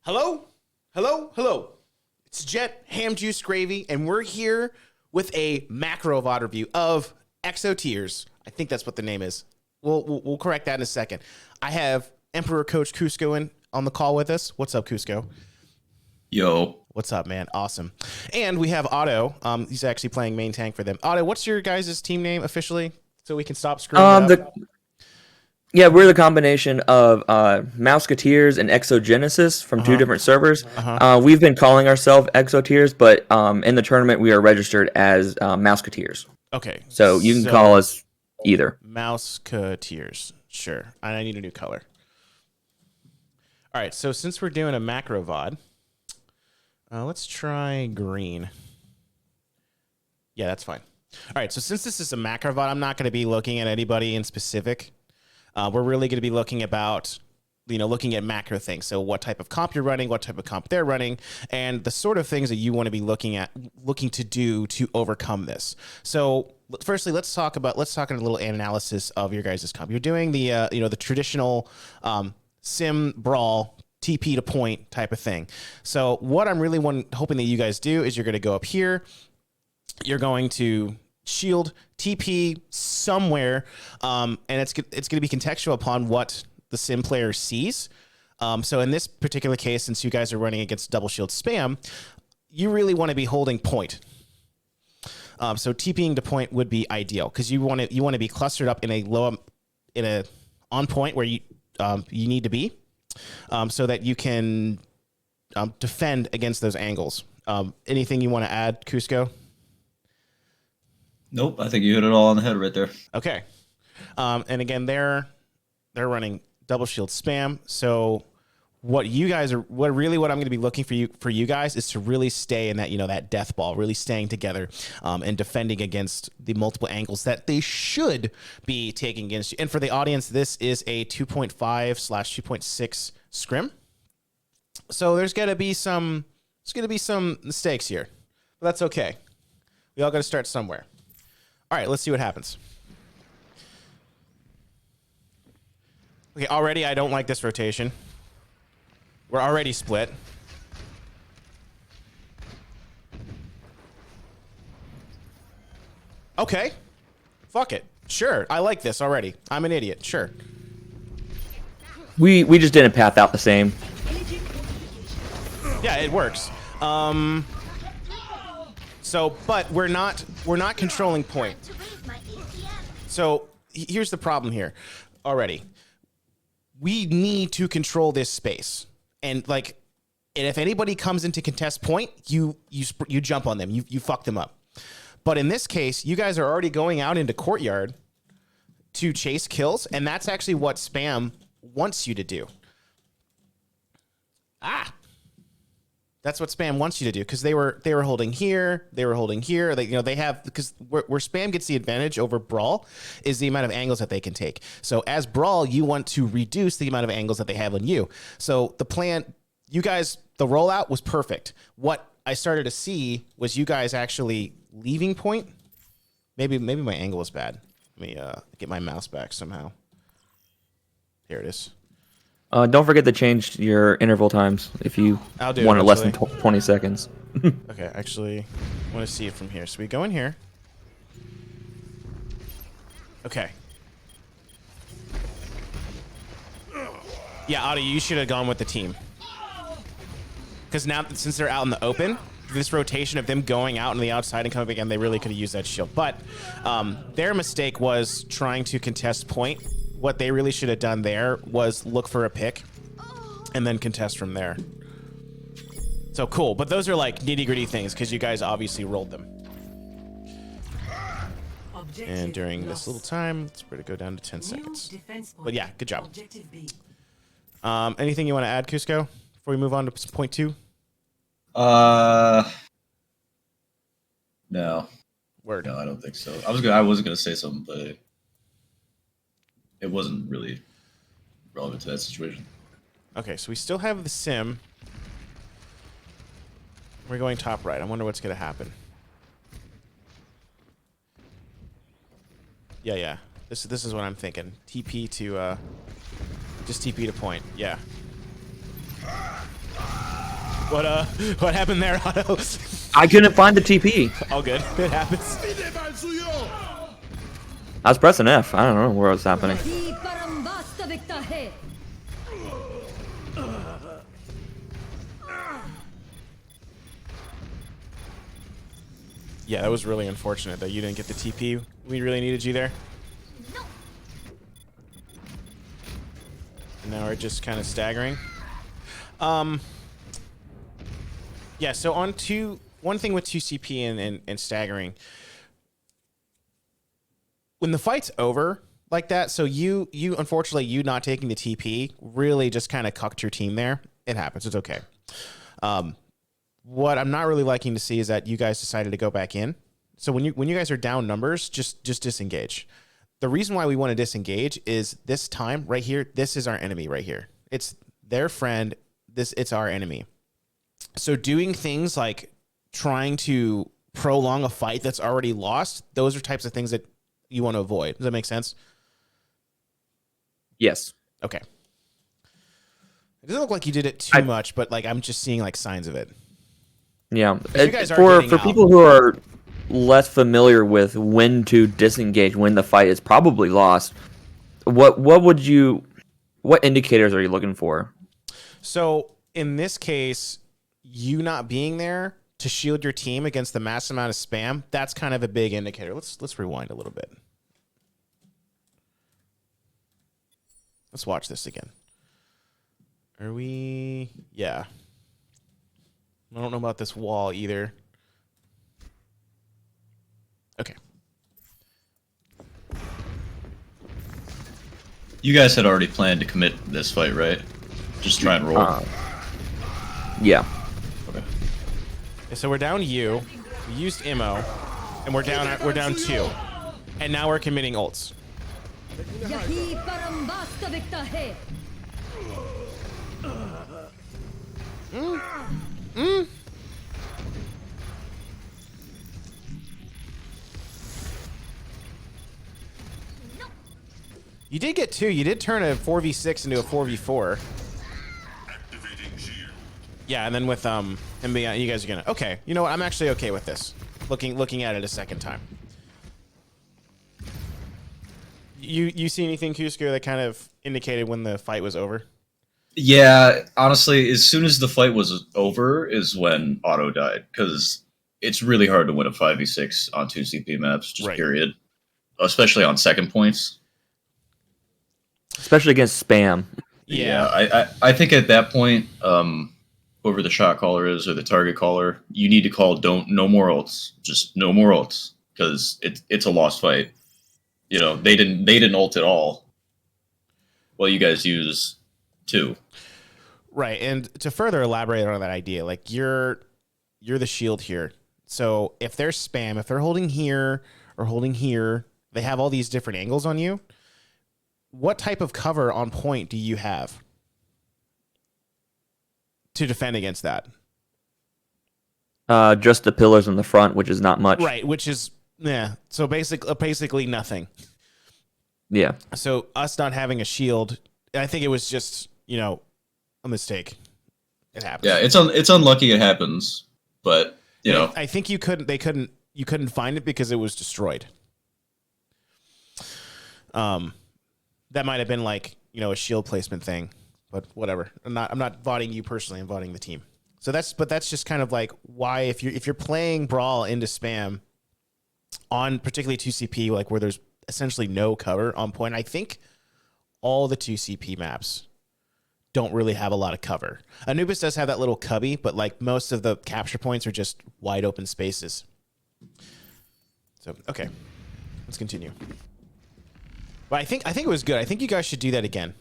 Hello? Hello? Hello. It's Jet, Ham Juice Gravy, and we're here with a macro VOD review of Exokateers. I think that's what the name is. We'll correct that in a second. I have Emperor Coach Cusco on the call with us. What's up, Cusco? Yo. What's up, man? Awesome. And we have Otto. He's actually playing main tank for them. Otto, what's your guys' team name officially? So we can stop screwing it up. Yeah, we're the combination of Mouseketeers and Exogenesis from two different servers. We've been calling ourselves Exoteers, but in the tournament we are registered as Mouseketeers. Okay. So you can call us either. Mouseketeers. Sure. I need a new color. All right, so since we're doing a macro VOD, let's try green. Yeah, that's fine. All right, so since this is a macro VOD, I'm not going to be looking at anybody in specific. We're really going to be looking at macro things. So what type of comp you're running, what type of comp they're running, and the sort of things that you want to be looking to do to overcome this. So firstly, let's talk a little analysis of your guys' comp. You're doing the the traditional sim brawl TP to point type of thing. So what I'm really hoping that you guys do is you're going to go up here. You're going to shield TP somewhere, and it's going to be contextual upon what the sim player sees. So in this particular case, since you guys are running against double shield spam, you really want to be holding point. So TPing to point would be ideal because you want to be clustered up in a on point where you need to be, so that you can defend against those angles. Anything you want to add, Cusco? Nope, I think you hit it all on the head right there. Okay. And again, they're running double shield spam. So what I'm going to be looking for you guys is to really stay in that, that death ball, really staying together, and defending against the multiple angles that they should be taking against you. And for the audience, this is a 2.5/2.6 scrim. So there's going to be some mistakes here, but that's okay. We all got to start somewhere. All right, let's see what happens. Okay, already I don't like this rotation. We're already split. Okay. Fuck it. Sure, I like this already. I'm an idiot. Sure. We just didn't path out the same. Yeah, it works. But we're not controlling point. So here's the problem here already. We need to control this space. And if anybody comes into contest point, you jump on them. You fuck them up. But in this case, you guys are already going out into courtyard to chase kills, and that's actually what spam wants you to do. That's what spam wants you to do, because they were holding here, they were holding here. They have, because where spam gets the advantage over brawl is the amount of angles that they can take. So as brawl, you want to reduce the amount of angles that they have on you. So the plan, you guys, the rollout was perfect. What I started to see was you guys actually leaving point. Maybe my angle is bad. Let me get my mouse back somehow. Here it is. Don't forget to change your interval times if you want it less than 20 seconds. Okay, actually, I want to see it from here. So we go in here. Okay. Yeah, Otto, you should have gone with the team. Because now, since they're out in the open, this rotation of them going out on the outside and coming again, they really could have used that shield. But their mistake was trying to contest point. What they really should have done there was look for a pick and then contest from there. So cool, but those are like nitty-gritty things because you guys obviously rolled them. And during this little time, let's try to go down to 10 seconds. But yeah, good job. Anything you want to add, Cusco, before we move on to point 2? No. Word. No, I don't think so. I wasn't gonna say something, but it wasn't really relevant to that situation. Okay, so we still have the sim. We're going top right. I wonder what's going to happen. Yeah. This is what I'm thinking. TP to just TP to point. Yeah. What happened there, Otto? I couldn't find the TP. All good. It happens. I was pressing F. I don't know what was happening. Yeah, that was really unfortunate that you didn't get the TP. We really needed you there. And now we're just kind of staggering. Yeah, so one thing with 2CP and staggering. When the fight's over like that, so you unfortunately, you not taking the TP really just kind of cucked your team there. It happens. It's okay. What I'm not really liking to see is that you guys decided to go back in. So when you guys are down numbers, just disengage. The reason why we want to disengage is this time right here. This is our enemy right here. It's their friend. It's our enemy. So doing things like trying to prolong a fight that's already lost, those are types of things that you want to avoid. Does that make sense? Yes. Okay. It doesn't look like you did it too much, but like I'm just seeing like signs of it. Yeah. You guys are For getting out. people who are less familiar with when to disengage, when the fight is probably lost, what indicators are you looking for? So in this case, you not being there to shield your team against the mass amount of spam, that's kind of a big indicator. Let's rewind a little bit. Let's watch this again. Are we? Yeah. I don't know about this wall either. Okay. You guys had already planned to commit this fight, right? Just try and roll. Yeah. Okay. So we're down you. We used Immo, and we're down 2, and now we're committing ults. You did get 2. You did turn a 4v6 into a 4v4. Yeah, and then with him being, you guys are gonna. Okay, you know what? I'm actually okay with this. Looking at it a second time. You see anything, Cusco, that kind of indicated when the fight was over? Yeah, honestly, as soon as the fight was over is when Otto died, because it's really hard to win a 5v6 on 2CP maps, just Right. period. Especially on second points. Especially against spam. Yeah. I think at that point, whoever the shot caller is or the target caller, you need to call no more ults. Just no more ults. Because it's a lost fight. You know, they didn't ult at all. Well, you guys use 2. Right, and to further elaborate on that idea, like you're the shield here. So if they're spam, if they're holding here or holding here, they have all these different angles on you. What type of cover on point do you have to defend against that? Just the pillars in the front, which is not much. Right, which is so basically nothing. Yeah. So us not having a shield, I think it was just, a mistake. It happens. Yeah, it's unlucky it happens, but you know. I think you couldn't find it because it was destroyed. That might have been like, a shield placement thing, but whatever. I'm not voting you personally, I'm voting the team. So that's just kind of like why if you're playing Brawl into spam on particularly 2CP, like where there's essentially no cover on point, I think all the 2CP maps don't really have a lot of cover. Anubis does have that little cubby, but like most of the capture points are just wide open spaces. So okay, let's continue. But I think it was good. I think you guys should do that again.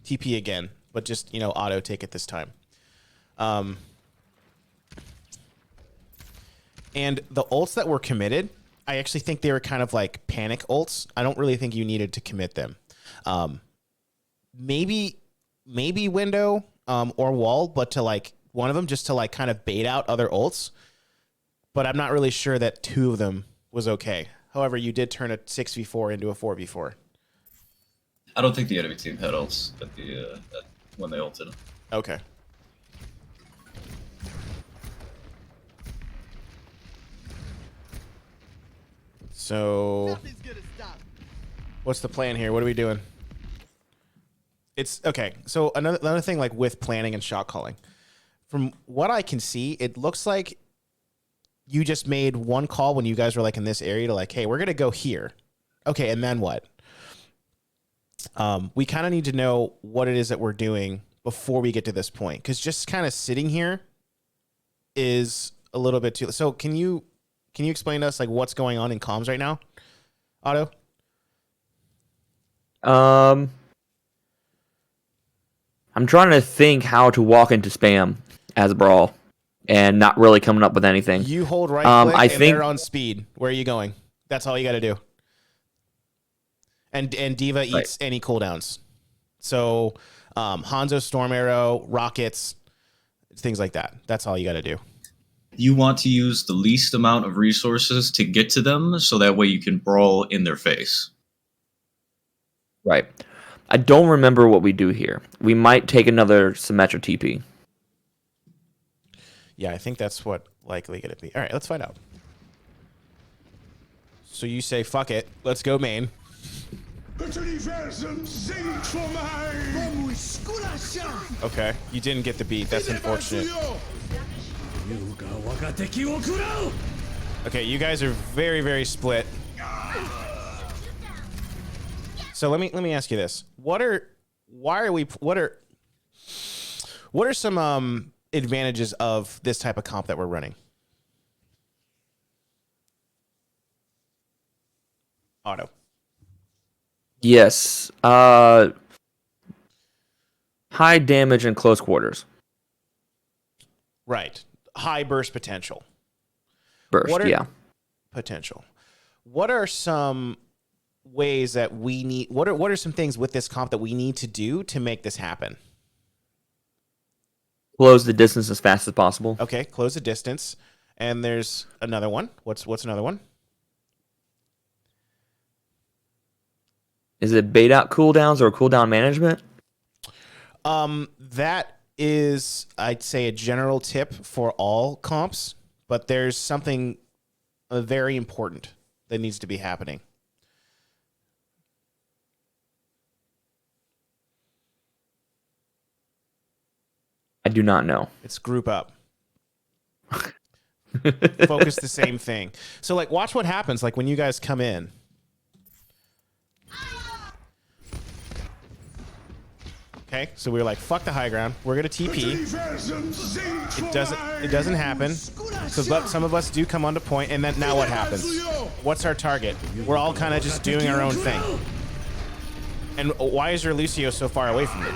TP again, but just auto take it this time. And the ults that were committed, I actually think they were kind of like panic ults. I don't really think you needed to commit them. Maybe window or wall, but to like one of them just to like kind of bait out other ults. But I'm not really sure that 2 of them was okay. However, you did turn a 6v4 into a 4v4. I don't think the enemy team had ults when they ulted. Okay. So, what's the plan here? What are we doing? It's okay. So another thing, like with planning and shot calling, from what I can see, it looks like you just made one call when you guys were like in this area to like, hey, we're gonna go here. Okay, and then what? We kind of need to know what it is that we're doing before we get to this point, because just kind of sitting here is a little bit too. So can you explain to us like what's going on in comms right now, Otto? I'm trying to think how to walk into spam as a brawl and not really coming up with anything. You hold right click I and think they're on speed. Where are you going? That's all you got to do. And Diva eats any cooldowns. So Hanzo Storm Arrow, rockets, things like that. That's all you got to do. You want to use the least amount of resources to get to them, so that way you can brawl in their face. Right. I don't remember what we do here. We might take another Symmetra TP. Yeah, I think that's what likely going to be. All right, let's find out. So you say, fuck it, let's go main. Okay, you didn't get the beat. That's unfortunate. Okay, you guys are very, very split. So let me ask you this: what are some advantages of this type of comp that we're running? Otto. Yes. High damage in close quarters. Right. High burst potential. Potential. What are some ways that we need? What are some things with this comp that we need to do to make this happen? Close the distance as fast as possible. Okay, close the distance. And there's another one. What's another one? Is it bait out cooldowns or cooldown management? That is, I'd say, a general tip for all comps, but there's something very important that needs to be happening. I do not know. It's group up. Focus the same thing. So, like, watch what happens, like, when you guys come in. Okay, so we were like, fuck the high ground. We're gonna TP. It doesn't happen. So some of us do come onto point, and then now what happens? What's our target? We're all kind of just doing our own thing. And why is your Lucio so far away from me?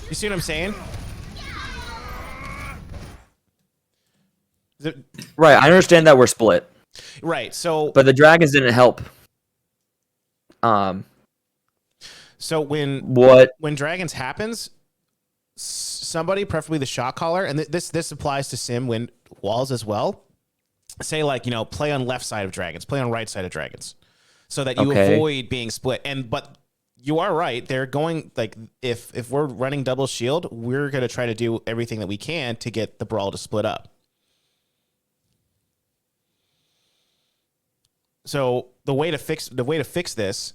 You see what I'm saying? Right, I understand that we're split. Right, so... But the dragons didn't help. So when dragons happens, somebody, preferably the shot caller, and this applies to sim win walls as well. Say, like, play on left side of dragons, play on right side of dragons, so that you avoid being split. But you are right. They're going, like, if we're running double shield, we're gonna try to do everything that we can to get the brawl to split up. So the way to fix this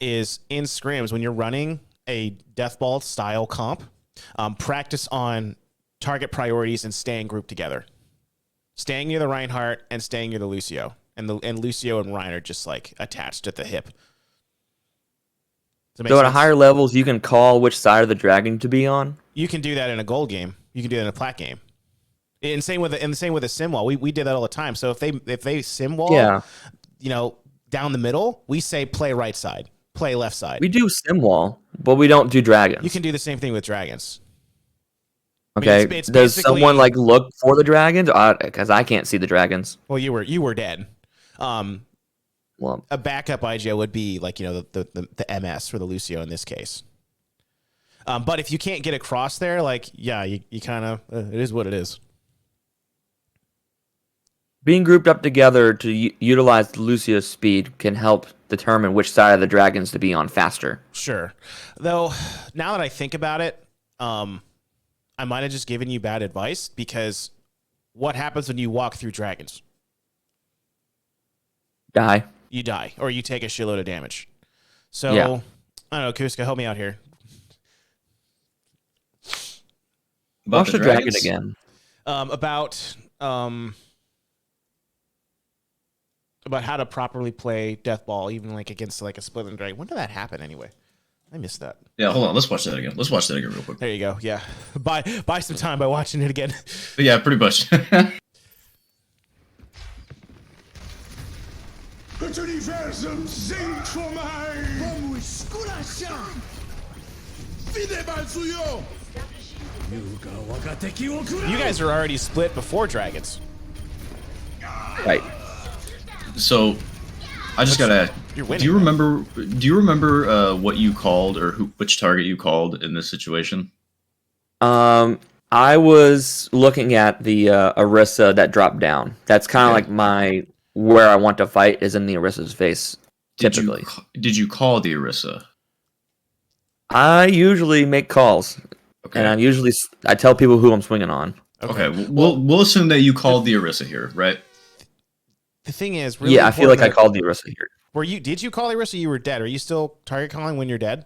is in scrims when you're running a death ball style comp, practice on target priorities and staying grouped together, staying near the Reinhardt and staying near the Lucio, and Lucio and Rein are just like attached at the hip. So at higher levels, you can call which side of the dragon to be on. You can do that in a gold game. You can do that in a plat game. And same with a sim wall. We did that all the time. So if they sim wall, down the middle, we say play right side, play left side. We do sim wall, but we don't do dragons. You can do the same thing with dragons. Okay. I mean, does someone like look for the dragons? Because I can't see the dragons. Well, you were dead. Well, a backup IGL would be like the MS for the Lucio in this case. But if you can't get across there, like you kind of it is what it is. Being grouped up together to utilize the Lucio's speed can help determine which side of the dragons to be on faster. Sure. Though, now that I think about it, I might have just given you bad advice, because what happens when you walk through dragons? Die. you die or you take a shitload of damage. So Yeah. I don't know, Kuska, help me out here. Watch the dragon again. About how to properly play Death Ball, even like against like a Splitting Dragon. When did that happen anyway? I missed that. Yeah, hold on. Let's watch that again. Let's watch that again real quick. There you go. Yeah, buy some time by watching it again. But yeah, pretty much. Het universum zingt voor mij. Vamos esculachar. Fidebal suyo. You guys are already split before dragons. Right. So, I just gotta ask. You're winning. Do you remember what you called or which target you called in this situation? I was looking at the Orisa that dropped down. That's kind of like where I want to fight is in the Orisa's face. Typically, Did you call the Orisa? I usually make calls, Okay. and I tell people who I'm swinging on. Okay. We'll assume that you called the Orisa here, right? The thing is, really Yeah, I feel like I important called the Orisa here. did you call the Orisa? You were dead. Are you still target calling when you're dead?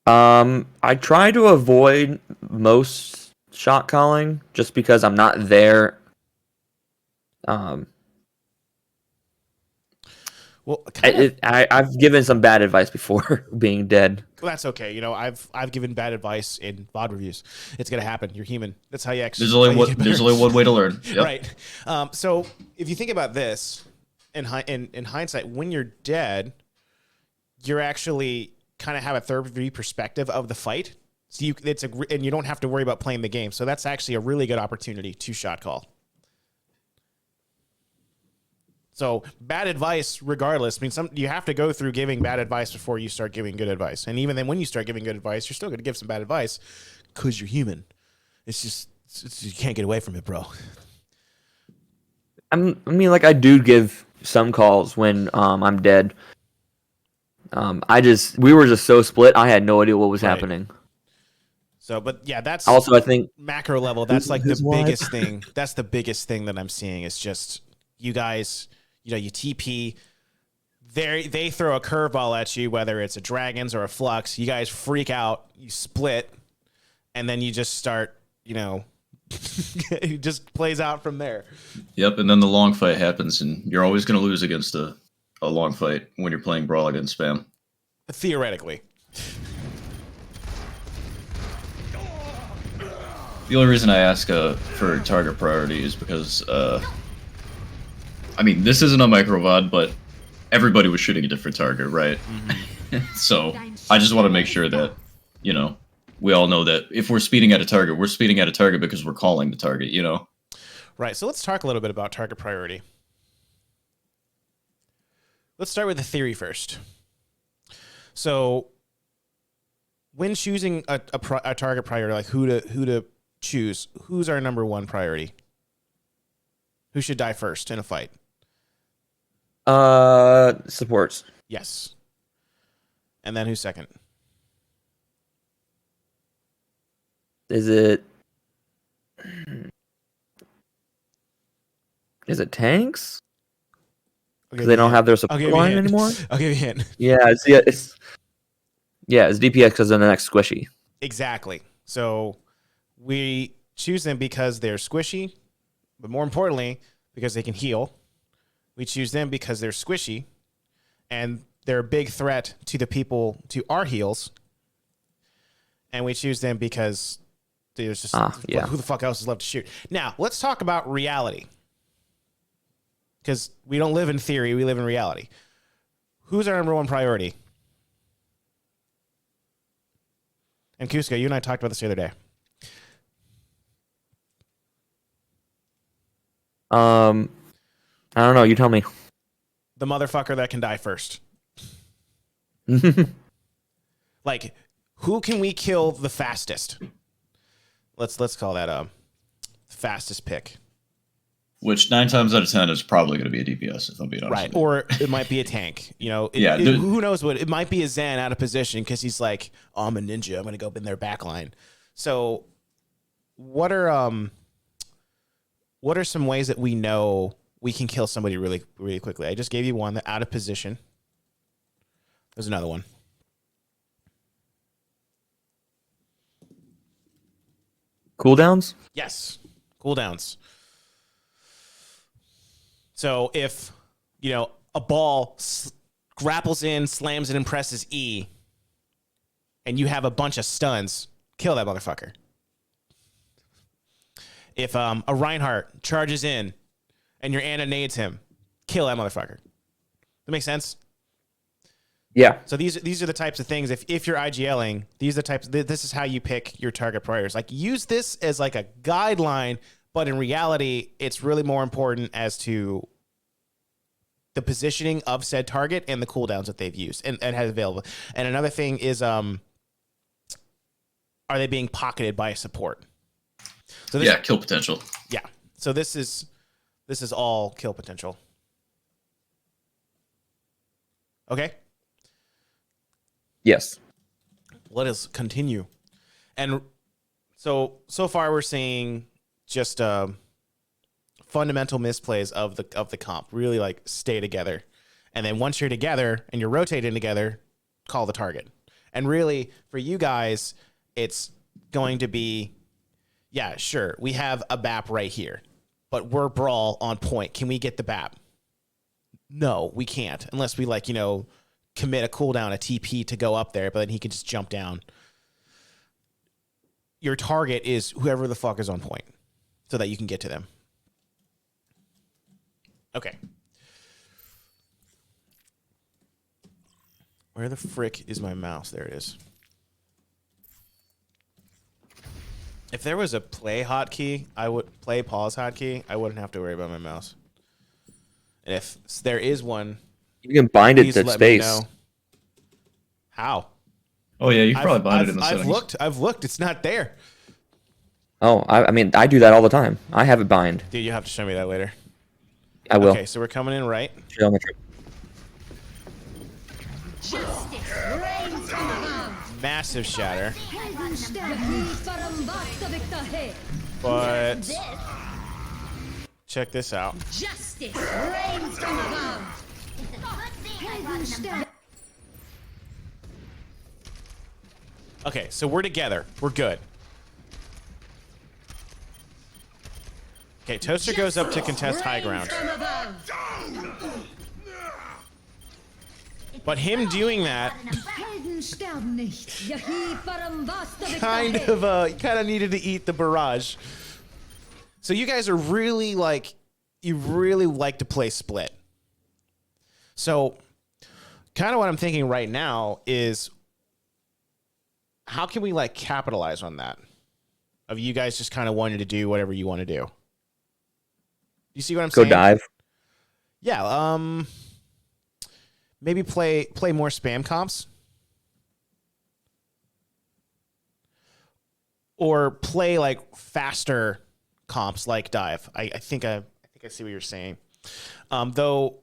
I try to avoid most shot calling just because I'm not there. Well, I've given some bad advice before being dead. well, that's okay. You know, I've given bad advice in VOD reviews. It's gonna happen. You're human. That's how you actually. There's only one way to learn. Yep. Right. So if you think about this in hindsight, when you're dead, you're actually kind of have a third view perspective of the fight. So and you don't have to worry about playing the game. So that's actually a really good opportunity to shot call. So bad advice, regardless. I mean, you have to go through giving bad advice before you start giving good advice. And even then, when you start giving good advice, you're still going to give some bad advice because you're human. It's just you can't get away from it, bro. I mean, like I do give some calls when I'm dead. We were just so split. I had no idea what was happening. So, but yeah, that's Also, I think macro level. That's like the his wife. biggest thing. That's the biggest thing that I'm seeing is just you guys. You know, you TP. They throw a curveball at you, whether it's a dragons or a flux. You guys freak out. You split, and then you just start. You know, it just plays out from there. Yep. And then the long fight happens, and you're always going to lose against a long fight when you're playing Brawl against spam. Theoretically. The only reason I ask for target priority is because, I mean, this isn't a micro VOD, but everybody was shooting a different target, right? Mm-hmm. So I just want to make sure that, you know, we all know that if we're speeding at a target, we're speeding at a target because we're calling the target, you know? Right. So let's talk a little bit about target priority. Let's start with the theory first. So when choosing a target priority, like who to choose, who's our number one priority? Who should die first in a fight? Supports. Yes. And then who's second? Is it tanks? Because they don't have their support line anymore. I'll give you a hint. Yeah, it's DPS because they're the next squishy. Exactly. So we choose them because they're squishy, but more importantly, because they can heal. We choose them because they're squishy, and they're a big threat to the people, to our heals. And we choose them because there's just who the fuck else is left to shoot. Now, let's talk about reality. Because we don't live in theory, we live in reality. Who's our number one priority? And Kuska, you and I talked about this the other day. I don't know. You tell me. The motherfucker that can die first. Like, who can we kill the fastest? Let's call that fastest pick. Which 9 times out of 10 is probably going to be a DPS, if I'm being honest. Right, with you. or it might be a tank. You know, who knows what? It might be a Zen out of position because he's like, oh, I'm a ninja. I'm going to go up in their back line. So, what are some ways that we know we can kill somebody really, really quickly. I just gave you one that out of position. There's another one. Cooldowns? Yes, cooldowns. So if, a ball grapples in, slams it, and presses E, and you have a bunch of stuns, kill that motherfucker. If a Reinhardt charges in and your Ana nades him, kill that motherfucker. That makes sense? Yeah. So these are the types of things. If you're IGLing, these are the types. This is how you pick your target priors. Like, use this as like a guideline, but in reality, it's really more important as to the positioning of said target and the cooldowns that they've used and has available. And another thing is, are they being pocketed by a support? So this, kill potential. Yeah. So this is all kill potential. Okay. Yes. Let us continue. And so far we're seeing just fundamental misplays of the comp. Really, like, stay together. And then once you're together and you're rotating together, call the target. And really, for you guys, it's going to be, yeah, sure, we have a BAP right here, but we're brawl on point. Can we get the BAP? No, we can't, unless we, like, commit a cooldown, a TP to go up there, but then he can just jump down. Your target is whoever the fuck is on point so that you can get to them. Okay. Where the frick is my mouse? There it is. If there was a play hotkey, pause hotkey, I wouldn't have to worry about my mouse. And if there is one, You can bind it please to let me space. know. How? Oh yeah, you probably bind it in the I've settings. I've looked. It's not there. Oh, I mean, I do that all the time. I have it bind. Dude, you have to show me that later. I will. Okay, so we're coming in right. Geometry. Massive shatter. But check this out. Justice reigns from above. Okay, so we're together. We're good. Okay, Toaster goes up to contest high ground. But him doing that kind of needed to eat the barrage. So you guys are really you really like to play split. So kind of what I'm thinking right now is, how can we capitalize on that? Of you guys just kind of wanting to do whatever you want to do. You see what I'm saying? Go dive. Yeah. Maybe play more spam comps, or play faster comps like dive. I think I see what you're saying. Though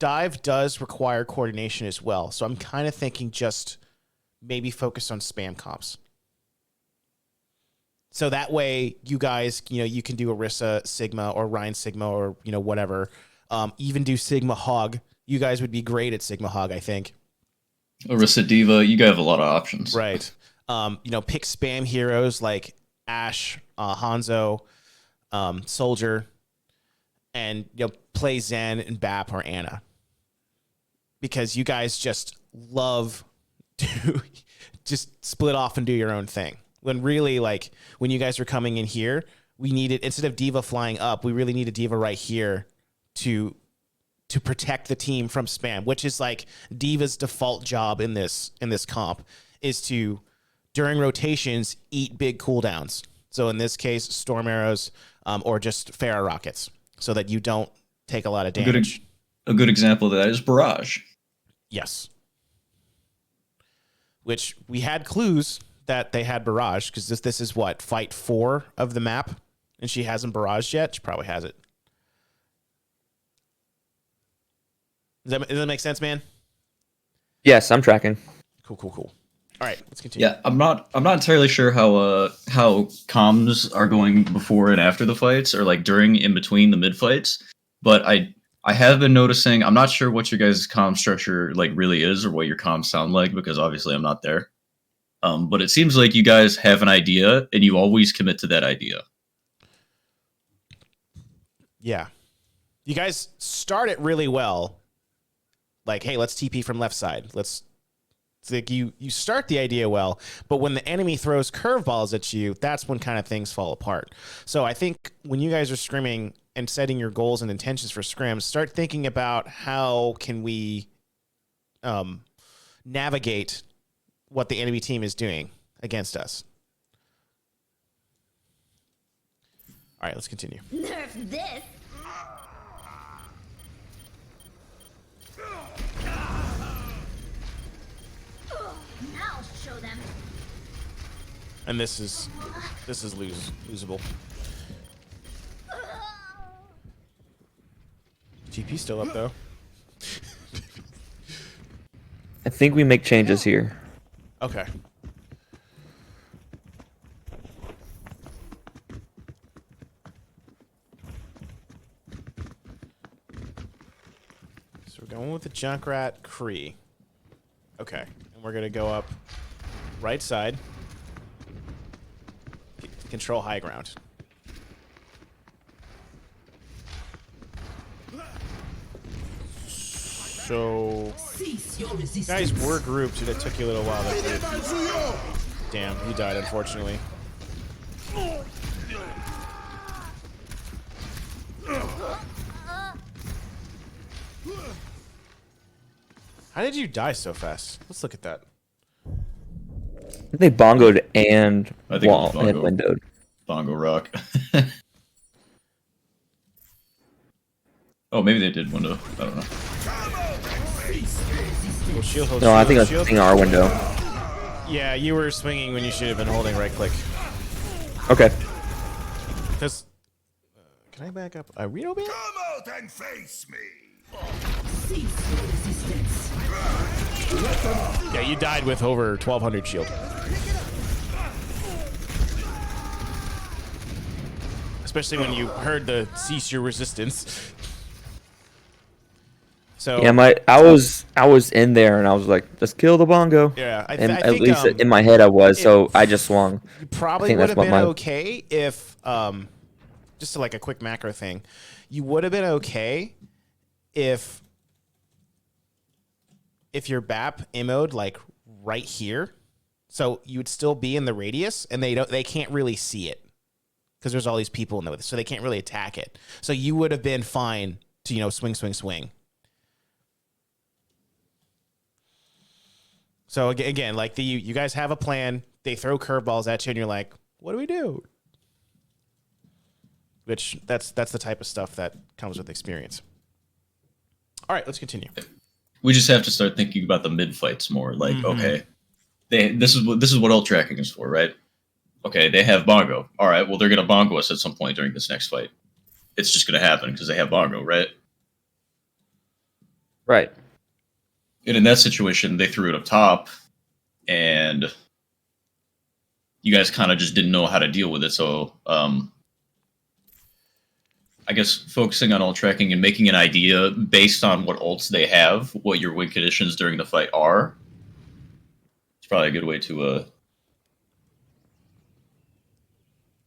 dive does require coordination as well, so I'm kind of thinking just maybe focus on spam comps. So that way, you guys, you can do Orisa Sigma or Ryan Sigma or whatever. Even do Sigma Hog. You guys would be great at Sigma Hog, I think. Orisa Diva, you have a lot of options. Right. Pick spam heroes like Ashe, Hanzo, Soldier, and play Zen and Bap or Ana. Because you guys just love to just split off and do your own thing. When really, when you guys were coming in here, we needed, instead of Diva flying up, we really need a Diva right here to protect the team from spam, which is Diva's default job in this comp, is to, during rotations, eat big cooldowns. So in this case, Storm Arrows, or just Pharah Rockets, so that you don't take a lot of damage. A good example of that is Barrage. Yes. Which we had clues that they had Barrage, because this is what, fight 4 of the map, and she hasn't barraged yet. She probably has it. Does that make sense, man? Yes, I'm tracking. Cool. All right, let's continue. Yeah, I'm not entirely sure how comms are going before and after the fights, or during, in between the mid fights. but I have been noticing. I'm not sure what your guys' comm structure like really is, or what your comms sound like, because obviously I'm not there. But it seems like you guys have an idea, and you always commit to that idea. Yeah. You guys start it really well. Like, hey, let's TP from left side. It's like you start the idea well, but when the enemy throws curveballs at you, that's when kind of things fall apart. So I think when you guys are scrimming and setting your goals and intentions for scrims, start thinking about how can we navigate what the enemy team is doing against us. All right, let's continue. Nerf this. Now show them. And this is losable. GP still up though. I think we make changes here. Okay. So we're going with the Junkrat Kree. Okay. And we're going to go up right side. Control high ground. So, you guys were grouped, and it took you a little while to group. Damn, he died, unfortunately. How did you die so fast? Let's look at that. They bongoed and I think it was wall and bongo. windowed. Bongo Rock. Oh, maybe they did window. I don't know. Well, shield, hold, No, I shield, think I was shield. hitting our window. Yeah, you were swinging when you should have been holding right click. Okay. Because, can I back up? Reno man? Come out and face me. Yeah, you died with over 1200 shield. Especially when you heard the cease your resistance. So Yeah, I was in there and I was like, just kill the bongo. yeah, I And at think least in my head I was, so I just swung. you probably think would that's have what been my- okay if just like a quick macro thing. You would have been okay if your BAP immoed like right here. So you would still be in the radius and they can't really see it. Because there's all these people in there, so they can't really attack it. So you would have been fine to, swing, swing, swing. So again, like you guys have a plan. They throw curveballs at you, and you're like, "What do we do?" Which that's the type of stuff that comes with experience. All right, let's continue. We just have to start thinking about the mid fights more. Like, okay, this is what ult tracking is for, right? Okay, they have bongo. All right, well they're gonna bongo us at some point during this next fight. It's just gonna happen because they have bongo, right? Right. And in that situation, they threw it up top, and you guys kind of just didn't know how to deal with it. So, I guess focusing on ult tracking and making an idea based on what ults they have, what your win conditions during the fight are, it's probably a good way to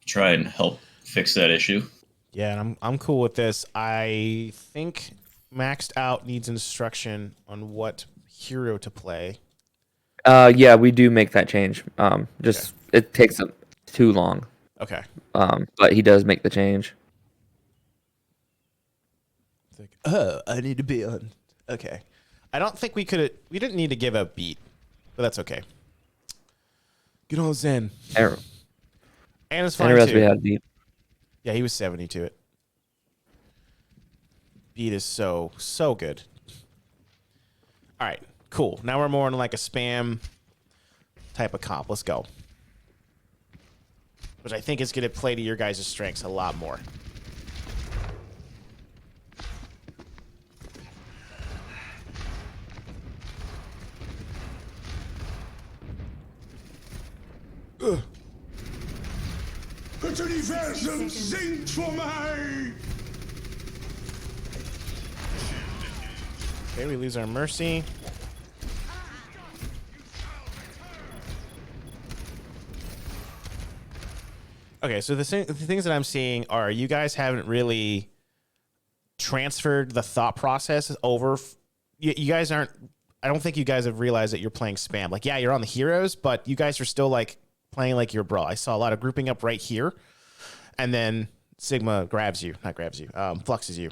try and help fix that issue. Yeah, and I'm cool with this. I think Maxed Out needs instruction on what hero to play. Yeah, we do make that change. It takes him too long. Okay. But he does make the change. It's like, oh, I need to be on. Okay. I don't think we didn't need to give a beat, but that's okay. Good old Zen. And And it's the fine rest we too. had beat. Yeah, he was 70 to it. Beat is so good. All right, cool. Now we're more in like a spam type of comp. Let's go. Which I think is going to play to your guys' strengths a lot more. Het universum zingt voor mij. Okay, we lose our mercy. Okay, so the things that I'm seeing are you guys haven't really transferred the thought process over. You guys aren't. I don't think you guys have realized that you're playing spam. Like, yeah, you're on the heroes, but you guys are still like playing like you're brawl. I saw a lot of grouping up right here, and then Sigma fluxes you.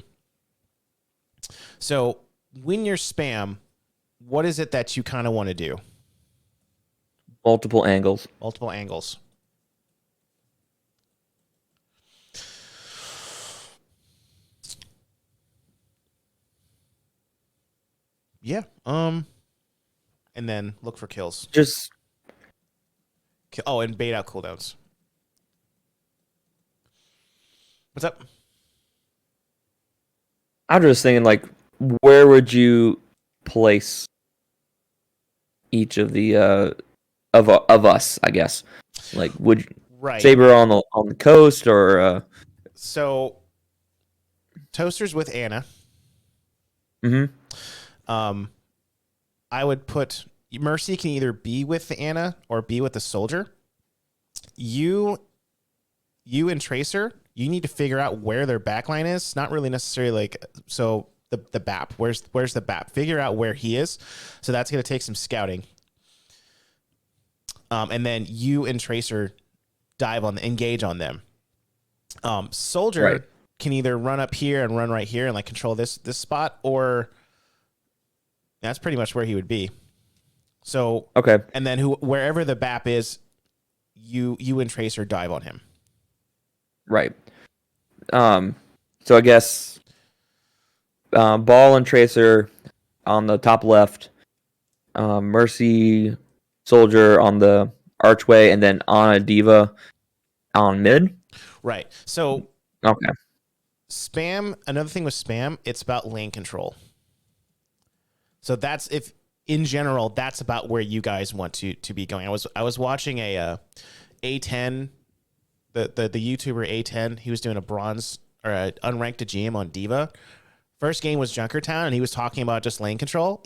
So when you're spam, what is it that you kind of want to do? Multiple angles. Multiple angles. Yeah. And then look for kills. Just and bait out cooldowns. What's up? I'm just thinking, like, where would you place each of the of us? I guess, like, would Right. Saber on the coast or So Toaster's with Anna. Mm-hmm. I would put Mercy can either be with the Anna or be with the soldier. You and Tracer, you need to figure out where their backline is. It's not really necessarily like so the BAP. Where's the BAP? Figure out where he is. So that's gonna take some scouting. And then you and Tracer engage on them. Soldier Right. can either run up here and run right here and like control this spot, or that's pretty much where he would be. So okay. and then wherever the BAP is, you and Tracer dive on him. Right. So I guess Ball and Tracer on the top left, Mercy, Soldier on the archway, and then Ana Diva on mid. Right. So Okay. spam. Another thing with spam, it's about lane control. So that's if in general, that's about where you guys want to be going. I was watching a A10, the YouTuber A10. He was doing a bronze or a unranked to GM on Diva. First game was Junkertown, and he was talking about just lane control.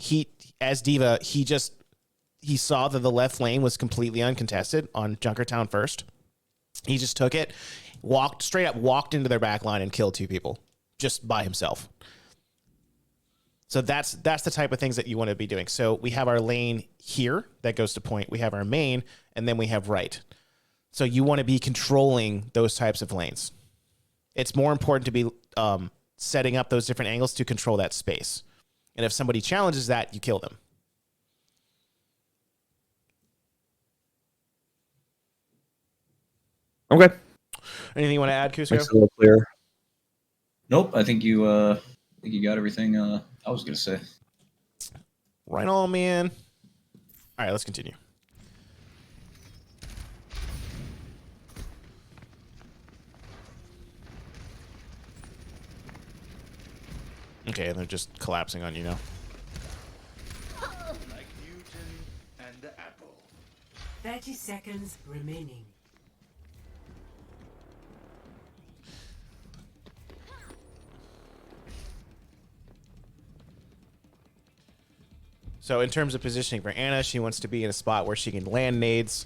As Diva, he saw that the left lane was completely uncontested on Junkertown first. He just took it, walked into their back line and killed 2 people just by himself. So that's the type of things that you want to be doing. So we have our lane here that goes to point. We have our main, and then we have right. So you want to be controlling those types of lanes. It's more important to be setting up those different angles to control that space. And if somebody challenges that, you kill them. Okay. Anything you want to add, Cusco? Makes it a little clearer. Nope, I think you got everything I was gonna say. Right on, man. All right, let's continue. Okay, they're just collapsing on you now. Like Newton and the apple. 30 seconds remaining. So in terms of positioning for Anna, she wants to be in a spot where she can land nades,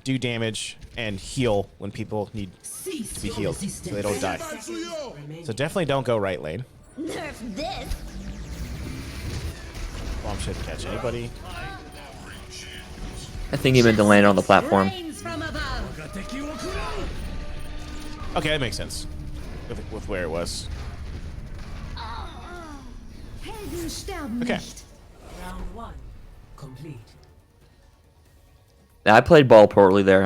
do damage, and heal when people need to be healed so they don't die. So definitely don't go right lane. Nerf this. Bomb shouldn't catch anybody. I think he meant to land on the platform. Rains from above. Okay, that makes sense with where it was. Helden sterben Okay. nicht. Round 1 complete. I played ball poorly there.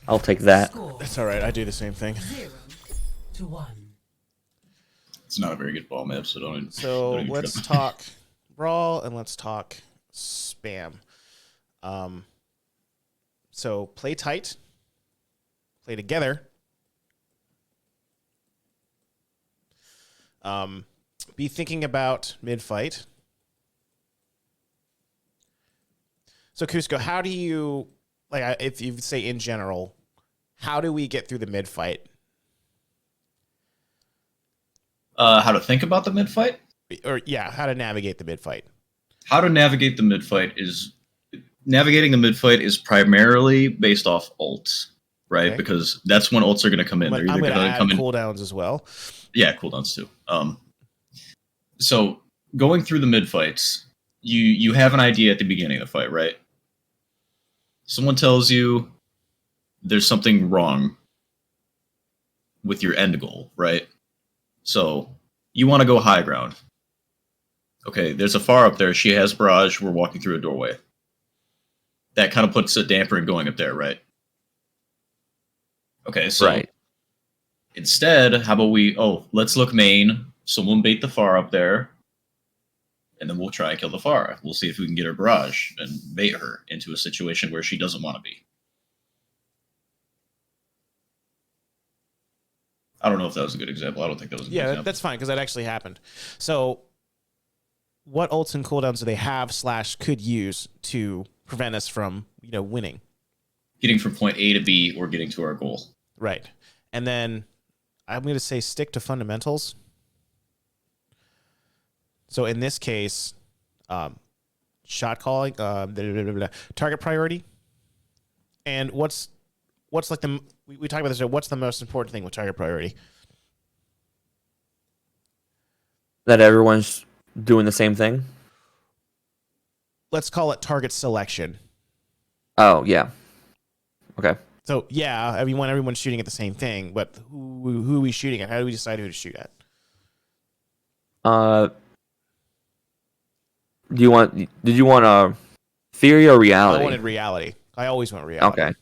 I'll take that. Score That's all right. I do the same thing. 0-1. It's not a very good ball map, so don't. So don't even let's trip. talk brawl and let's talk spam. So play tight, play together. Be thinking about mid fight. So Cusco, how do you if you say in general, how do we get through the mid fight? How to think about the mid fight? or yeah, how to navigate the mid fight. How to navigate the mid fight is primarily based off ults, right? Okay. Because that's when ults are going to come in. They're I'm either going to going to add come in. cooldowns as well. Yeah, cooldowns too. So going through the mid fights, you have an idea at the beginning of the fight, right? Someone tells you there's something wrong with your end goal, right? So you want to go high ground. Okay, there's a far up there. She has barrage. We're walking through a doorway. That kind of puts a damper in going up there, right? Okay, so Right. instead, how about let's look main. Someone bait the far up there, and then we'll try and kill the far. We'll see if we can get her barrage and bait her into a situation where she doesn't want to be. I don't know if that was a good example. I don't think that was a good example. That's fine because that actually happened. So, what ults and cooldowns do they have / could use to prevent us from winning? Getting from point A to B or getting to our goal. Right, and then I'm going to say stick to fundamentals. So in this case, shot calling, target priority, and what's like we talked about this. What's the most important thing with target priority? That everyone's doing the same thing. Let's call it target selection. Oh yeah. Okay. So yeah, I mean, when everyone's shooting at the same thing, but who are we shooting at? How do we decide who to shoot at? Did you want theory or reality? I wanted reality. I always want reality.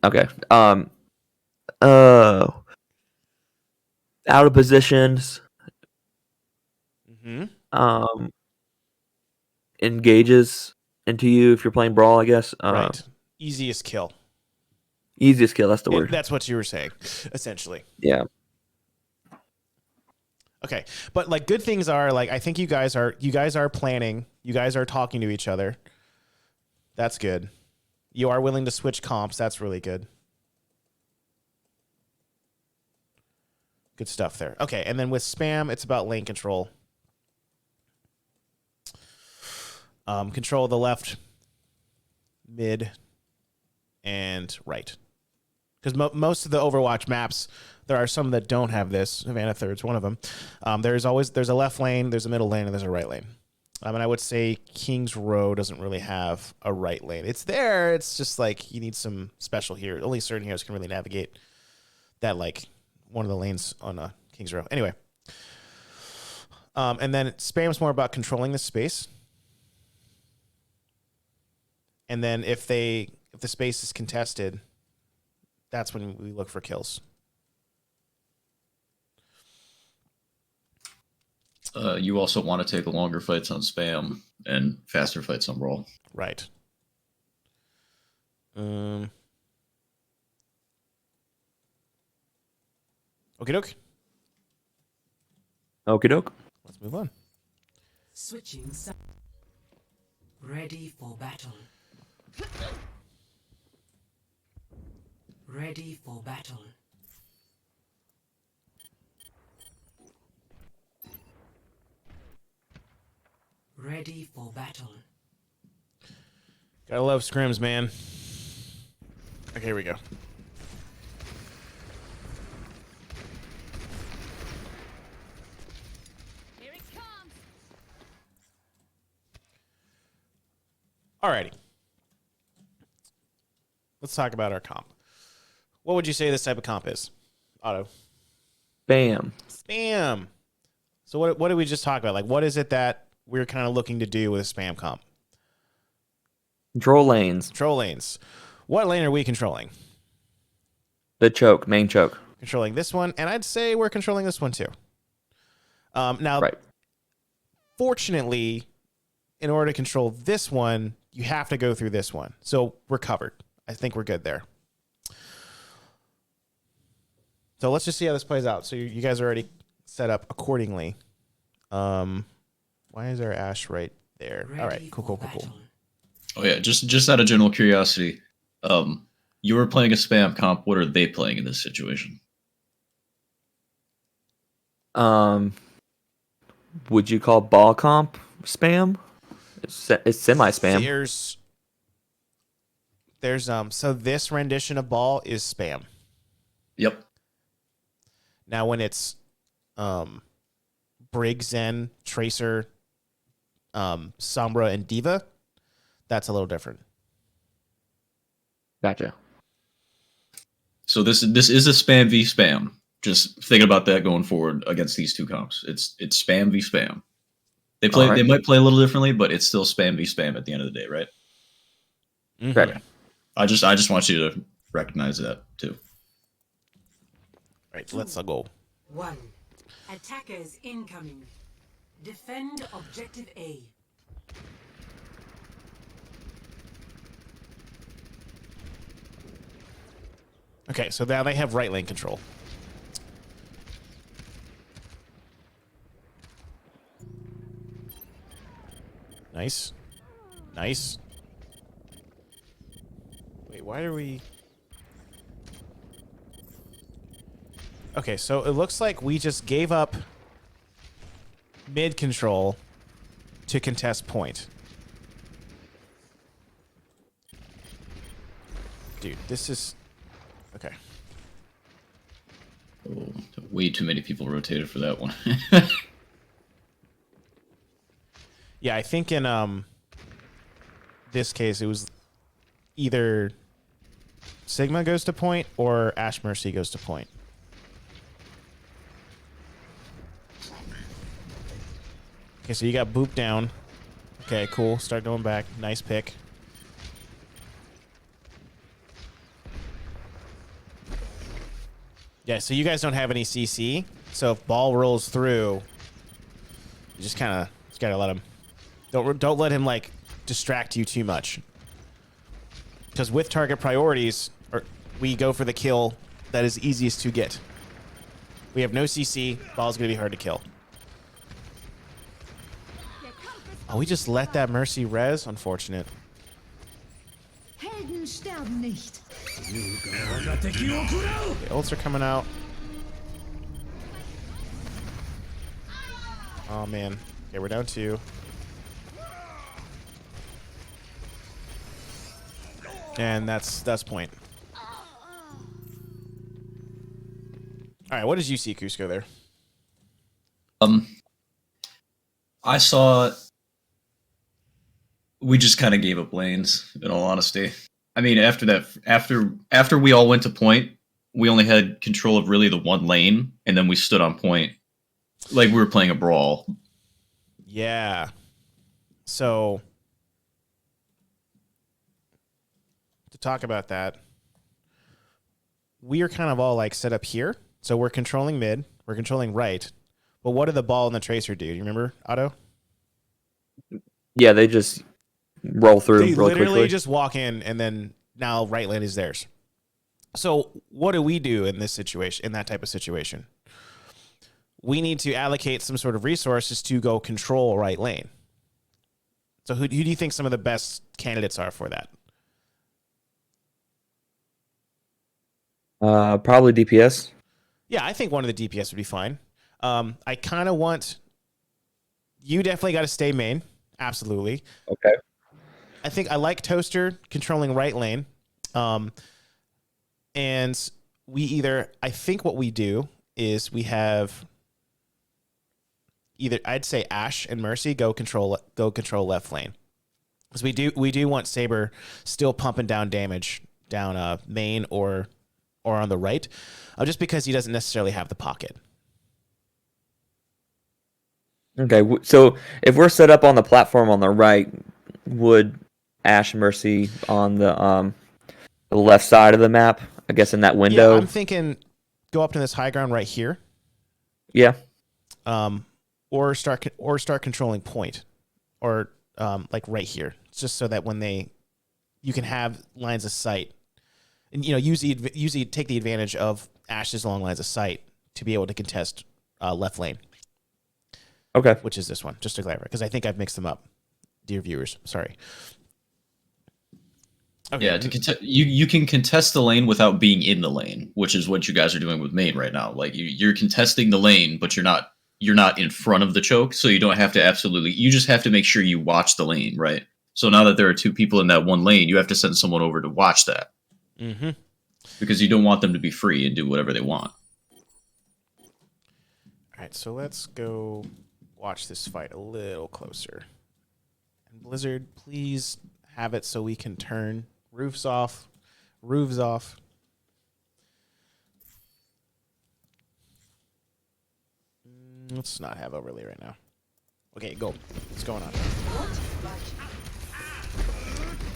Okay. Out of positions. Mm-hmm. Engages into you if you're playing brawl, I guess. Right. Easiest kill. Easiest kill, that's the word. That's what you were saying, essentially. Yeah. Okay, but like good things are like I think you guys are planning, you guys are talking to each other. That's good. You are willing to switch comps. That's really good. Good stuff there. Okay, and then with spam, it's about lane control. Control the left, mid, and right. Because most of the Overwatch maps, there are some that don't have this. Havana Third's one of them. There's a left lane, there's a middle lane, and there's a right lane. And I would say King's Row doesn't really have a right lane. It's there. It's just like you need some special heroes. Only certain heroes can really navigate that, like one of the lanes on King's Row. Anyway, and then spam's more about controlling the space. And then if the space is contested, that's when we look for kills. You also want to take longer fights on spam and faster fights on brawl. Right. Okie doke. Okie doke. Let's move on. Switching sides. Ready for battle. Ready for battle. Ready for battle. Gotta love scrims, man. Okay, here we go. Here it comes. Alrighty. Let's talk about our comp. What would you say this type of comp is? Otto. Bam. Spam. So what did we just talk about? Like, what is it that we're kind of looking to do with a spam comp? Control lanes. Control lanes. What lane are we controlling? The choke. Main choke. Controlling this one, and I'd say we're controlling this one too. Now, Right. Fortunately, in order to control this one, you have to go through this one. So we're covered. I think we're good there. So let's just see how this plays out. So you guys are already set up accordingly. Why is our Ash right there? All right, cool. Oh yeah, just out of general curiosity, you were playing a spam comp. What are they playing in this situation? would you call ball comp spam? It's semi-spam. There's so this rendition of ball is spam. Yep. Now when it's Brig, Zen, Tracer, Sombra, and Diva, that's a little different. Gotcha. So this is a spam v spam. Just thinking about that going forward against these two comps. It's spam v spam. They might play a little differently, but it's still spam v spam at the end of the day, right? Mm-hmm. Right. I just want you to recognize that too. Right, let's go. 1. Attackers incoming. Defend objective A. Okay, so now they have right lane control. Nice. Nice. Wait, why are we... Okay, so it looks like we just gave up mid control to contest point. Dude, this is... Okay. Oh, way too many people rotated for that one. Yeah, I think in this case it was either Sigma goes to point or Ash Mercy goes to point. Okay, so you got boop down. Okay, cool. Start going back. Nice pick. Yeah, so you guys don't have any CC. So if ball rolls through, you just kind of gotta let him. Don't let him like distract you too much. Because with target priorities, we go for the kill that is easiest to get. We have no CC. Ball's gonna be hard to kill. Oh, we just let that Mercy res? Unfortunate. Helden sterben nicht. The ults are coming out. Oh, man. Okay, we're down 2. And that's point. Alright, what did you see, Cusco, there? I saw we just kind of gave up lanes, in all honesty. I mean, after we all went to point, we only had control of really the one lane, and then we stood on point like we were playing a brawl. Yeah. So, to talk about that, we are kind of all like set up here. So we're controlling mid, we're controlling right. But what did the ball and the tracer do? You remember, Otto? Yeah, they just roll through They really literally quickly. just walk in, and then now right lane is theirs. So what do we do in this situation, in that type of situation? We need to allocate some sort of resources to go control right lane. So who do you think some of the best candidates are for that? Probably DPS. Yeah, I think one of the DPS would be fine. I kind of want... You definitely got to stay main. Absolutely. Okay. I think I like Toaster controlling right lane. And we either... I think what we do is we have... Either I'd say Ash and Mercy go control left lane. Because we do want Saber still pumping down damage down main or on the right, just because he doesn't necessarily have the pocket. Okay, so if we're set up on the platform on the right, would Ash and Mercy on the left side of the map, I guess in that window? Yeah, I'm thinking go up to this high ground right here. Yeah. Or start controlling point, or like right here. It's just so that when you can have lines of sight, and usually take the advantage of Ash's long lines of sight to be able to contest left lane. Okay. Which is this one, just to clarify, because I think I've mixed them up, dear viewers. Sorry. Okay. Yeah, you can contest the lane without being in the lane, which is what you guys are doing with main right now. Like you're contesting the lane, but you're not you're not in front of the choke, so you don't have to absolutely. You just have to make sure you watch the lane, right? So now that there are 2 people in that one lane, you have to send someone over to watch that. Mm-hmm. Because you don't want them to be free and do whatever they want. All right, so let's go watch this fight a little closer. And Blizzard, please have it so we can turn roofs off. Roofs off. Let's not have overlay right now. Okay, go. What's going on?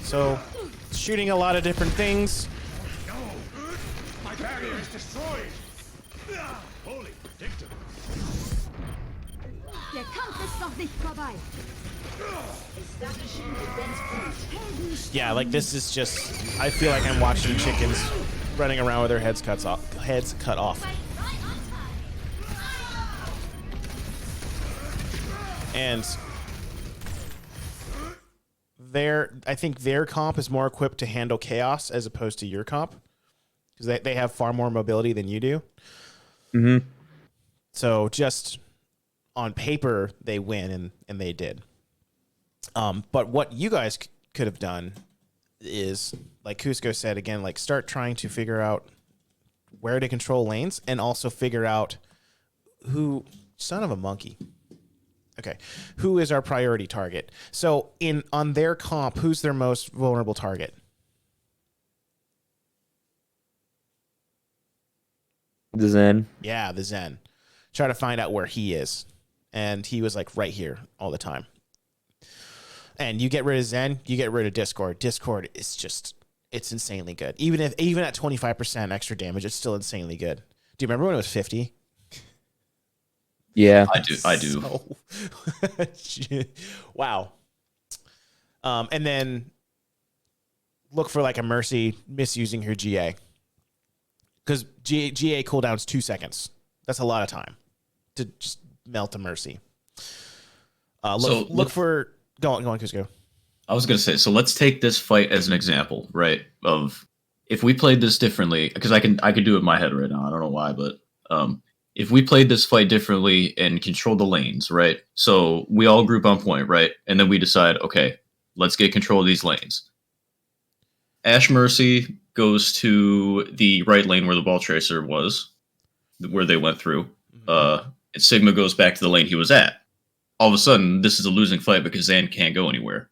So, shooting a lot of different things. No! My barrier is destroyed! Holy predictable. Der Kampf ist noch nicht vorbei. Yeah, like this is just. I feel like I'm watching chickens running around with their heads cut off. And I think their comp is more equipped to handle chaos as opposed to your comp, because they have far more mobility than you do. Mm-hmm. So just on paper, they win, and they did. But what you guys could have done is, like Cusco said again, like start trying to figure out where to control lanes, and also figure out who, son of a monkey. Okay, who is our priority target? So on their comp, who's their most vulnerable target? The Zen. Yeah, the Zen. Try to find out where he is. And he was like right here all the time. And you get rid of Zen, you get rid of Discord. Discord is just, it's insanely good. Even at 25% extra damage, it's still insanely good. Do you remember when it was 50? Yeah. I do. So, wow. And then look for like a Mercy misusing her GA. Because GA cooldown's 2 seconds. That's a lot of time to just melt a Mercy. Look for... Go on, Cusco. I was going to say, so let's take this fight as an example, right? Of if we played this differently, because I can do it in my head right now. I don't know why, but if we played this fight differently and controlled the lanes, right? So we all group on point, right? And then we decide, okay, let's get control of these lanes. Ash Mercy goes to the right lane where the ball tracer was, where they went through. And Sigma goes back to the lane he was at. All of a sudden, this is a losing fight because Zan can't go anywhere.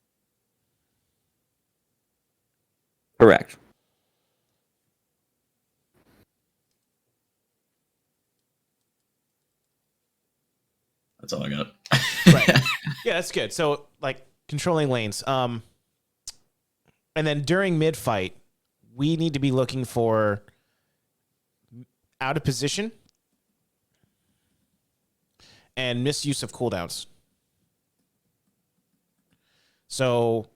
Correct. That's all I got. Right. Yeah, that's good. So, like, controlling lanes. And then during mid-fight, we need to be looking for out of position and misuse of cooldowns. So,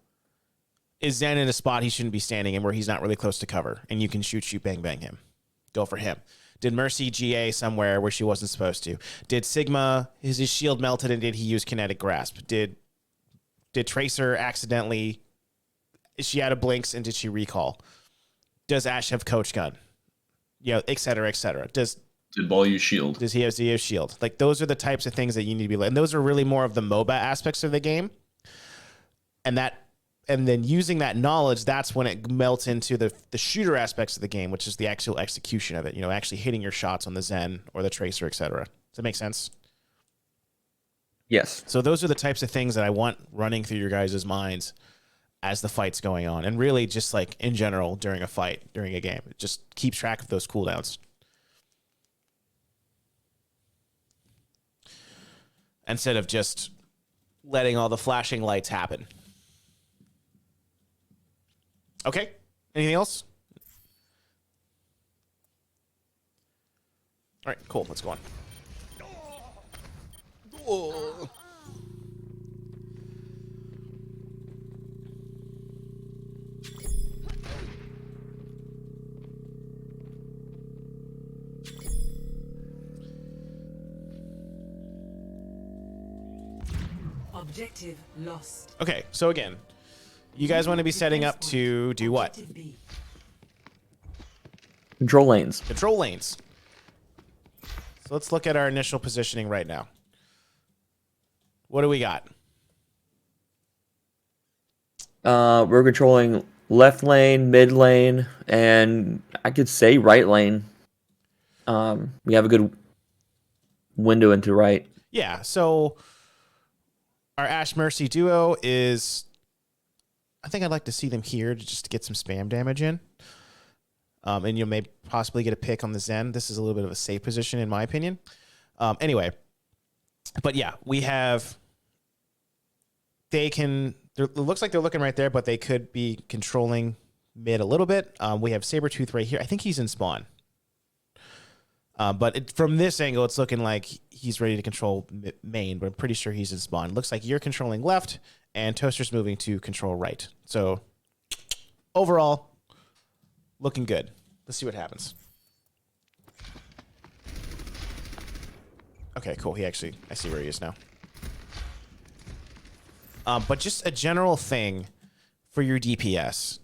is Zen in a spot he shouldn't be standing in where he's not really close to cover, and you can shoot, bang, bang him. Go for him. Did Mercy GA somewhere where she wasn't supposed to? Did Sigma, his shield melted, and did he use kinetic grasp? Did Tracer accidentally, is she out of blinks, and did she recall? Does Ash have coach gun? You know, et cetera, et cetera. Did Ball use shield? Does he have shield? Like, those are the types of things that you need to be, and those are really more of the MOBA aspects of the game. And then using that knowledge, that's when it melts into the shooter aspects of the game, which is the actual execution of it. You know, actually hitting your shots on the Zen or the Tracer, et cetera. Does that make sense? Yes. So those are the types of things that I want running through your guys' minds as the fight's going on. And really just like in general during a fight, during a game. Just keep track of those cooldowns. Instead of just letting all the flashing lights happen. Okay. Anything else? All right, cool. Let's go on. Whoa. Objective lost. Okay, so again, you guys want to be setting up to do what? Objective B. Control lanes. Control lanes. So let's look at our initial positioning right now. What do we got? We're controlling left lane, mid lane, and I could say right lane. We have a good window into right. Yeah, so our Ash Mercy duo is... I think I'd like to see them here to just get some spam damage in. And you may possibly get a pick on the Zen. This is a little bit of a safe position, in my opinion. Anyway, but yeah, we have... It looks like they're looking right there, but they could be controlling mid a little bit. We have Sabretooth right here. I think he's in spawn. But from this angle, it's looking like he's ready to control main, but I'm pretty sure he's in spawn. Looks like you're controlling left, and Toaster's moving to control right. So overall, looking good. Let's see what happens. Okay, cool. I see where he is now. But just a general thing for your DPS,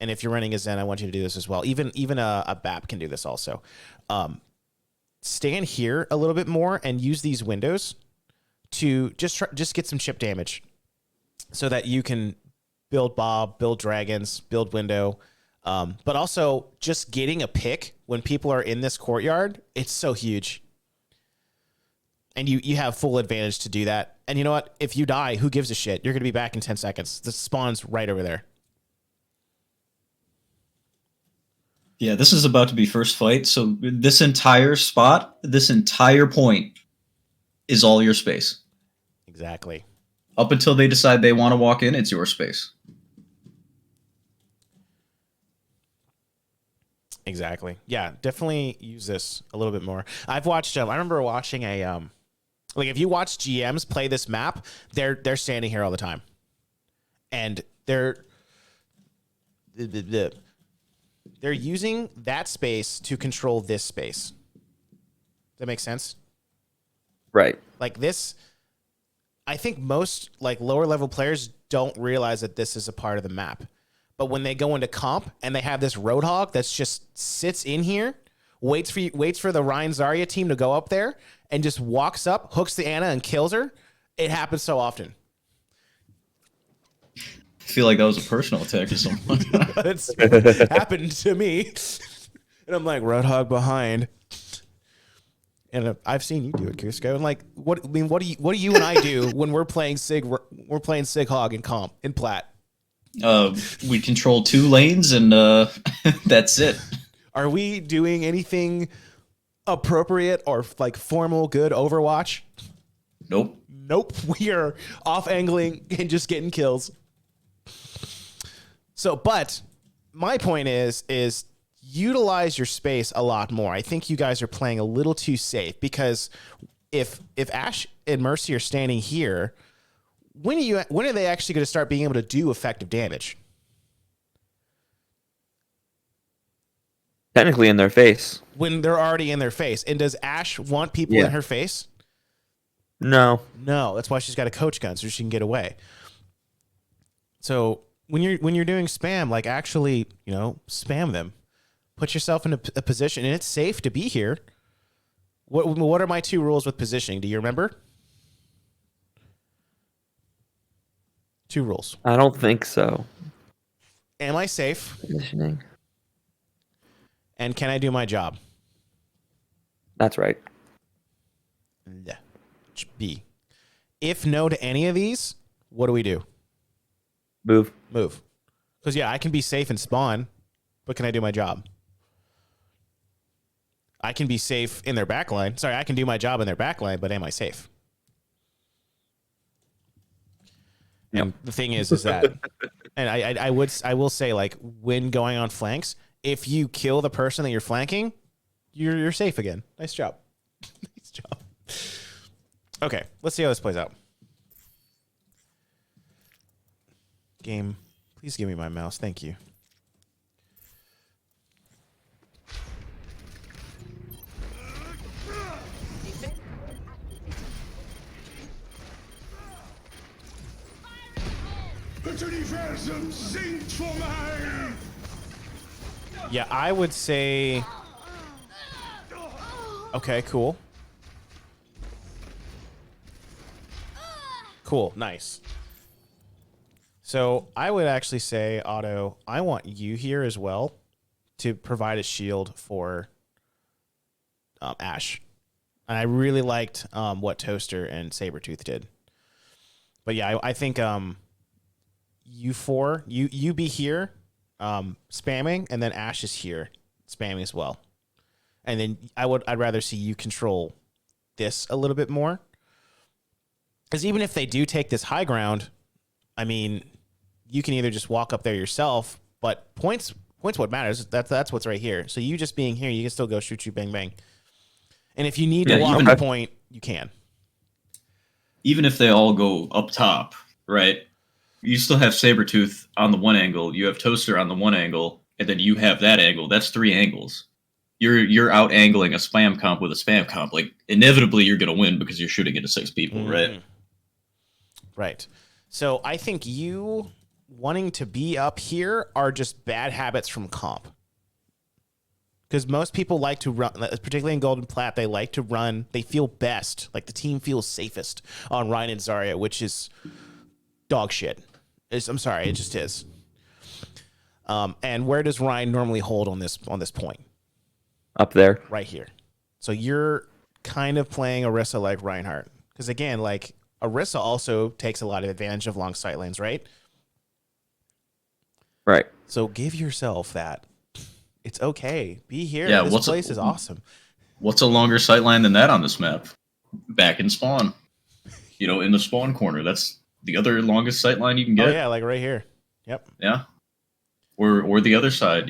and if you're running a Zen, I want you to do this as well. Even a BAP can do this also. Stand here a little bit more and use these windows to just get some chip damage, so that you can build Bob, build dragons, build window. But also just getting a pick when people are in this courtyard, it's so huge. And you have full advantage to do that. And you know what? If you die, who gives a shit? You're going to be back in 10 seconds. The spawn's right over there. Yeah, this is about to be first fight. So this entire spot, this entire point is all your space. Exactly. Up until they decide they want to walk in, it's your space. Exactly. Yeah, definitely use this a little bit more. I've watched, I remember watching a, like if you watch GMs play this map, they're standing here all the time. And they're using that space to control this space. Does that make sense? Right. Like this, I think most like lower level players don't realize that this is a part of the map. But when they go into comp and they have this Roadhog that's just sits in here, waits for the Ryan Zarya team to go up there and just walks up, hooks the Ana and kills her. It happens so often. I feel like that was a personal attack or someone. It's happened to me. And I'm like, Roadhog behind. And I've seen you do it, Cusco. And like, what do you and I do when we're playing Sig Hog in comp in plat? We control 2 lanes and that's it. Are we doing anything appropriate or like formal good Overwatch? Nope. We are off angling and just getting kills. So, but my point is utilize your space a lot more. I think you guys are playing a little too safe, because if Ash and Mercy are standing here, when are they actually going to start being able to do effective damage? Technically in their face. When they're already in their face. And does Ash want people in her face? No. No, that's why she's got a coach gun, so she can get away. So when you're doing spam, like actually, spam them. Put yourself in a position, and it's safe to be here. What are my 2 rules with positioning? Do you remember? 2 rules. I don't think so. Am I safe? Positioning. And can I do my job? That's right. Yeah. B. If no to any of these, what do we do? Move. Because, yeah, I can be safe and spawn, but can I do my job? I can be safe in their backline. Sorry, I can do my job in their backline, but am I safe? Yep. And the thing is that, and I will say, like, when going on flanks, if you kill the person that you're flanking, you're safe again. Nice job. Nice job. Okay, let's see how this plays out. Game, please give me my mouse. Thank you. Das Universum singt vor mir! Yeah, I would say... Okay, cool. Cool. Nice. So I would actually say, Otto, I want you here as well to provide a shield for Ash. And I really liked what Toaster and Sabretooth did. But yeah, I think you four, you be here spamming, and then Ash is here spamming as well. And then I'd rather see you control this a little bit more. Because even if they do take this high ground, I mean, you can either just walk up there yourself, but points what matters. That's what's right here. So you just being here, you can still go shoot, bang, bang. And if you need to walk the point, you can. Even if they all go up top, right? You still have Sabretooth on the one angle, you have Toaster on the one angle, and then you have that angle. That's 3 angles. You're out angling a spam comp with a spam comp. Like, inevitably you're gonna win because you're shooting into 6 people, right? Right. So I think you wanting to be up here are just bad habits from comp. Because most people like to run, particularly in Golden Plat, they like to run. They feel best, like the team feels safest on Ryan and Zarya, which is dog shit. I'm sorry, it just is. And where does Ryan normally hold on this point? Up there. Right here. So you're kind of playing Orisa like Reinhardt. Because again, like Orisa also takes a lot of advantage of long sight lanes, right? Right. So give yourself that. It's okay. Be here. Yeah, this place is awesome. What's a longer sightline than that on this map? Back in spawn. In the spawn corner. That's the other longest sightline you can get. Oh yeah, like right here. Yep. Yeah. Or the other side,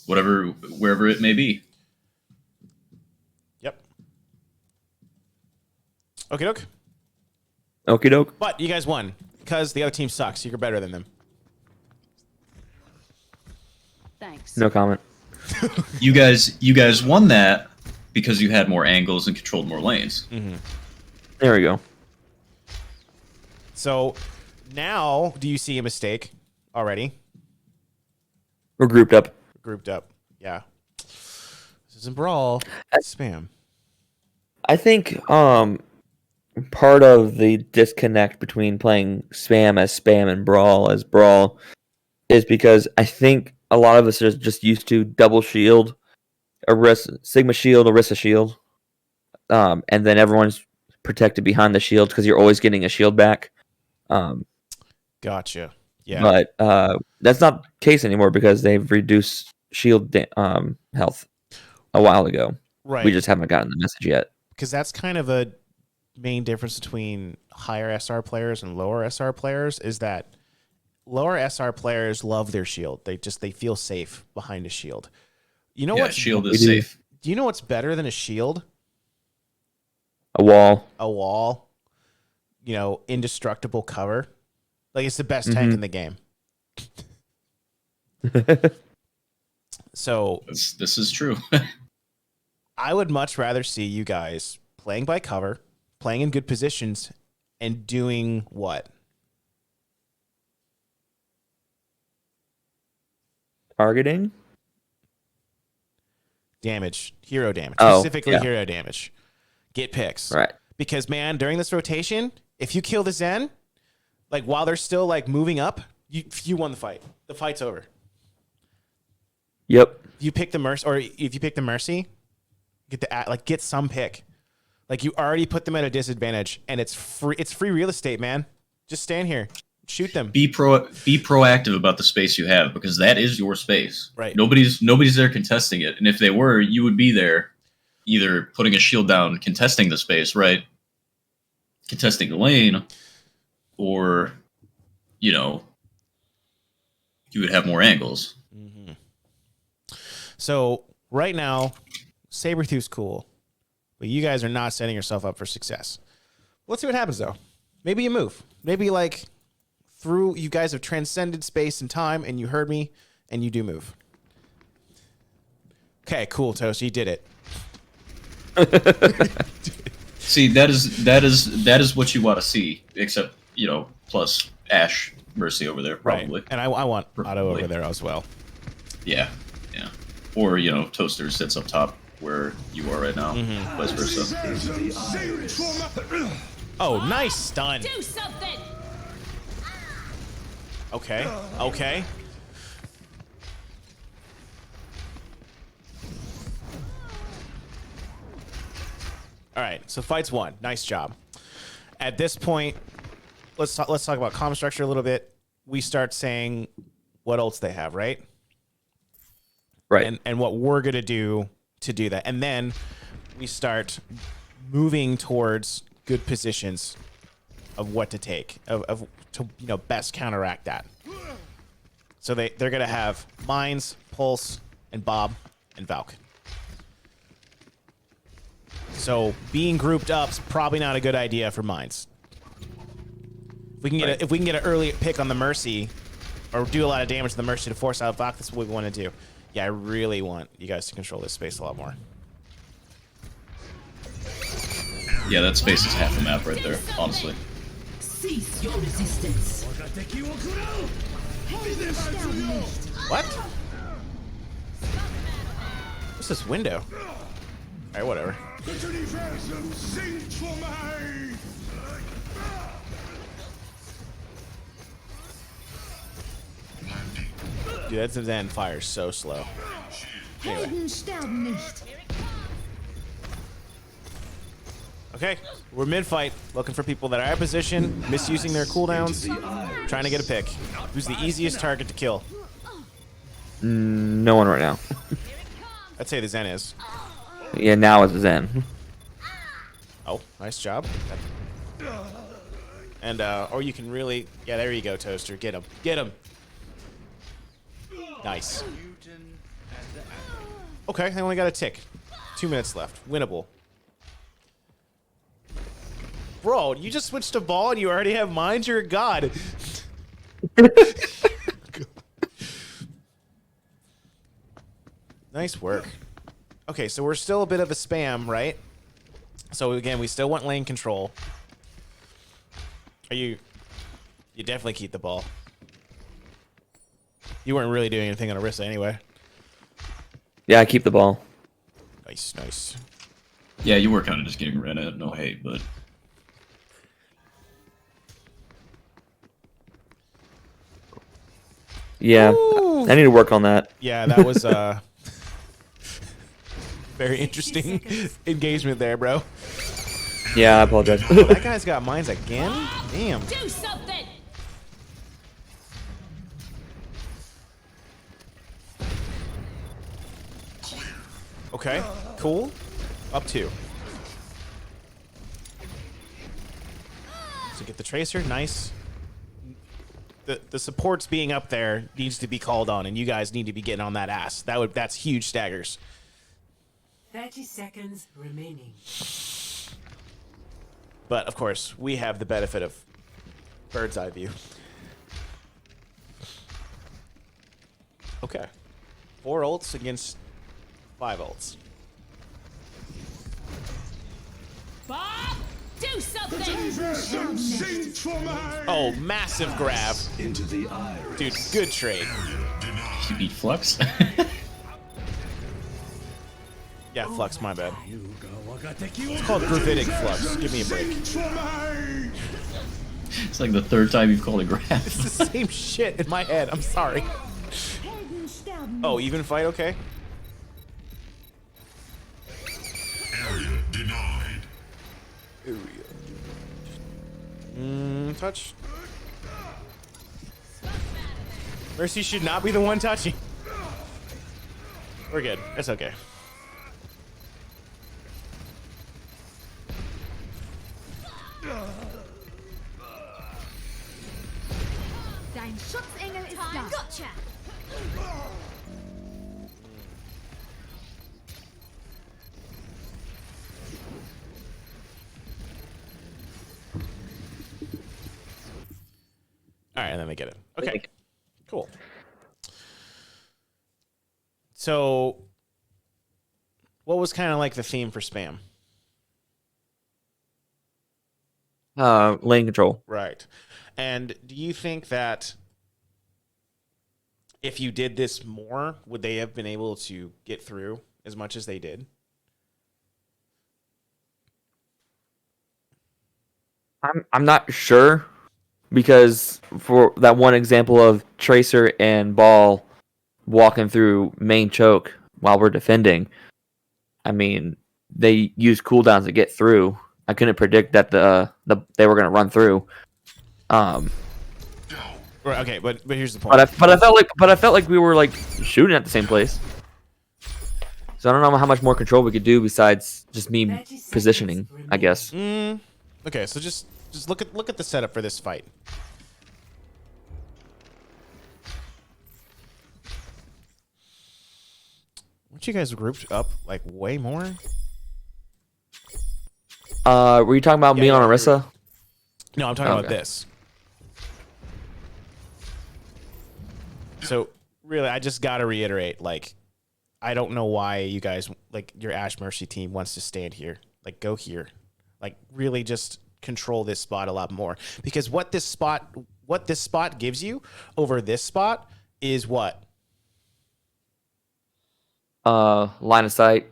wherever it may be. Yep. Okie doke. Okie doke. But you guys won because the other team sucks. You're better than them. Thanks. No comment. You guys won that because you had more angles and controlled more lanes. There we go. So now, do you see a mistake already? We're grouped up. Grouped up. Yeah. This isn't Brawl. It's spam. I think part of the disconnect between playing spam as spam and brawl as brawl is because I think a lot of us are just used to double shield, Sigma shield, Orisa shield, and then everyone's protected behind the shield because you're always getting a shield back. Gotcha. Yeah. But that's not the case anymore because they've reduced shield health a while ago. Right. We just haven't gotten the message yet. Because that's kind of a main difference between higher SR players and lower SR players is that lower SR players love their shield. They feel safe behind a shield. You know what? Shield is safe. Do you know what's better than a shield? A wall. A wall. Indestructible cover. Like it's the best tank in the game. So this is true. I would much rather see you guys playing by cover, playing in good positions, and doing what? Targeting? Damage. Hero damage. Oh, Specifically yeah. hero damage. Get picks. Right. Because, man, during this rotation, if you kill the Zen, like while they're still like moving up, you won the fight. The fight's over. Yep. If you pick the Mercy, or if you pick the Mercy, get some pick. Like you already put them at a disadvantage, and it's free. It's free real estate, man. Just stand here, shoot them. Be proactive about the space you have because that is your space. Right. Nobody's there contesting it, and if they were, you would be there, either putting a shield down, contesting the space, right? Contesting the lane, or you would have more angles. Mm-hmm. So right now, Sabretooth's cool, but you guys are not setting yourself up for success. Let's see what happens though. Maybe you move. Maybe like you guys have transcended space and time, and you heard me, and you do move. Okay, cool, Toast. You did it. See, that is what you want to see, except plus Ash Mercy over there probably. Right. And I want Otto over there as well. Yeah. Or Toaster sits up top where you are right now, vice versa. Oh, nice stun. Do something. Okay. Okay. All right. So fight's won. Nice job. At this point, let's talk about comm structure a little bit. We start saying what ults they have, right? Right. And what we're gonna do to do that, and then we start moving towards good positions of what to take, of to best counteract that. So they're gonna have Mines, Pulse, and Bob, and Valk. So being grouped up's probably not a good idea for Mines. If we can get an early pick on the Mercy, or do a lot of damage to the Mercy to force out Valk, that's what we want to do. Yeah, I really want you guys to control this space a lot more. Yeah, that space is half a map right there, honestly. Cease your resistance. What? What's this window? Alright, whatever. Das Universum singt vor mir. Dude, that Zen fires so slow. Anyway. Helden sterben nicht. Okay, we're mid-fight, looking for people that are out of position, misusing their cooldowns, trying to get a pick. Who's the easiest target to kill? No one right now. I'd say the Zen is. Yeah, now it's Zen. Oh, nice job. And, or you can really... Yeah, there you go, Toaster. Get him. Get him. Nice. Okay, they only got a tick. 2 minutes left. Winnable. Bro, you just switched to ball and you already have mines? You're a god. Nice work. Okay, so we're still a bit of a spam, right? So again, we still want lane control. Are you... You definitely keep the ball. You weren't really doing anything on Orisa anyway. Yeah, I keep the ball. Nice, nice. Yeah, you were kind of just getting ran at, no hate, but... Yeah, I need to work on that. Yeah, that was very interesting engagement there, bro. Yeah, I apologize. Oh, that guy's got mines again? Damn. Do something. Okay, cool. Up 2. So get the Tracer, nice. The supports being up there needs to be called on, and you guys need to be getting on that ass. That's huge staggers. 30 seconds remaining. But of course, we have the benefit of bird's eye view. Okay. 4 ults against 5 ults. Bob, do something. Universum singt vor mir. Oh, massive grab. Into the iris. Dude, good trade. You beat Flux? Yeah, Flux, my bad. It's called gravitic Flux. Give me a break. Singt vor mir. It's like the 3rd time you've called a grab. It's the same shit in my head. I'm sorry. Helden sterben Oh, even fight? Okay. Area denied. Touch. Mercy should not be the one touching. We're good. It's okay. Dein Schutzengel ist da. Gotcha. All right, and then they get it. Okay, cool. So, what was kind of like the theme for spam? Lane control. Right. And do you think that if you did this more, would they have been able to get through as much as they did? I'm not sure because for that one example of Tracer and Ball walking through main choke while we're defending, I mean they use cooldowns to get through. I couldn't predict that they were going to run through. Okay, but here's the point. But I felt like we were like shooting at the same place. So I don't know how much more control we could do besides just me 30 seconds positioning, I guess. Okay, so just look at the setup for this fight. Weren't you guys grouped up like way more? Were you talking about me on Orisa? No, I'm talking about Okay. this. So really, I just gotta reiterate, like, I don't know why you guys, like, your Ash Mercy team wants to stand here. Like, go here. Like, really just control this spot a lot more. Because what this spot gives you over this spot is what? Line of sight,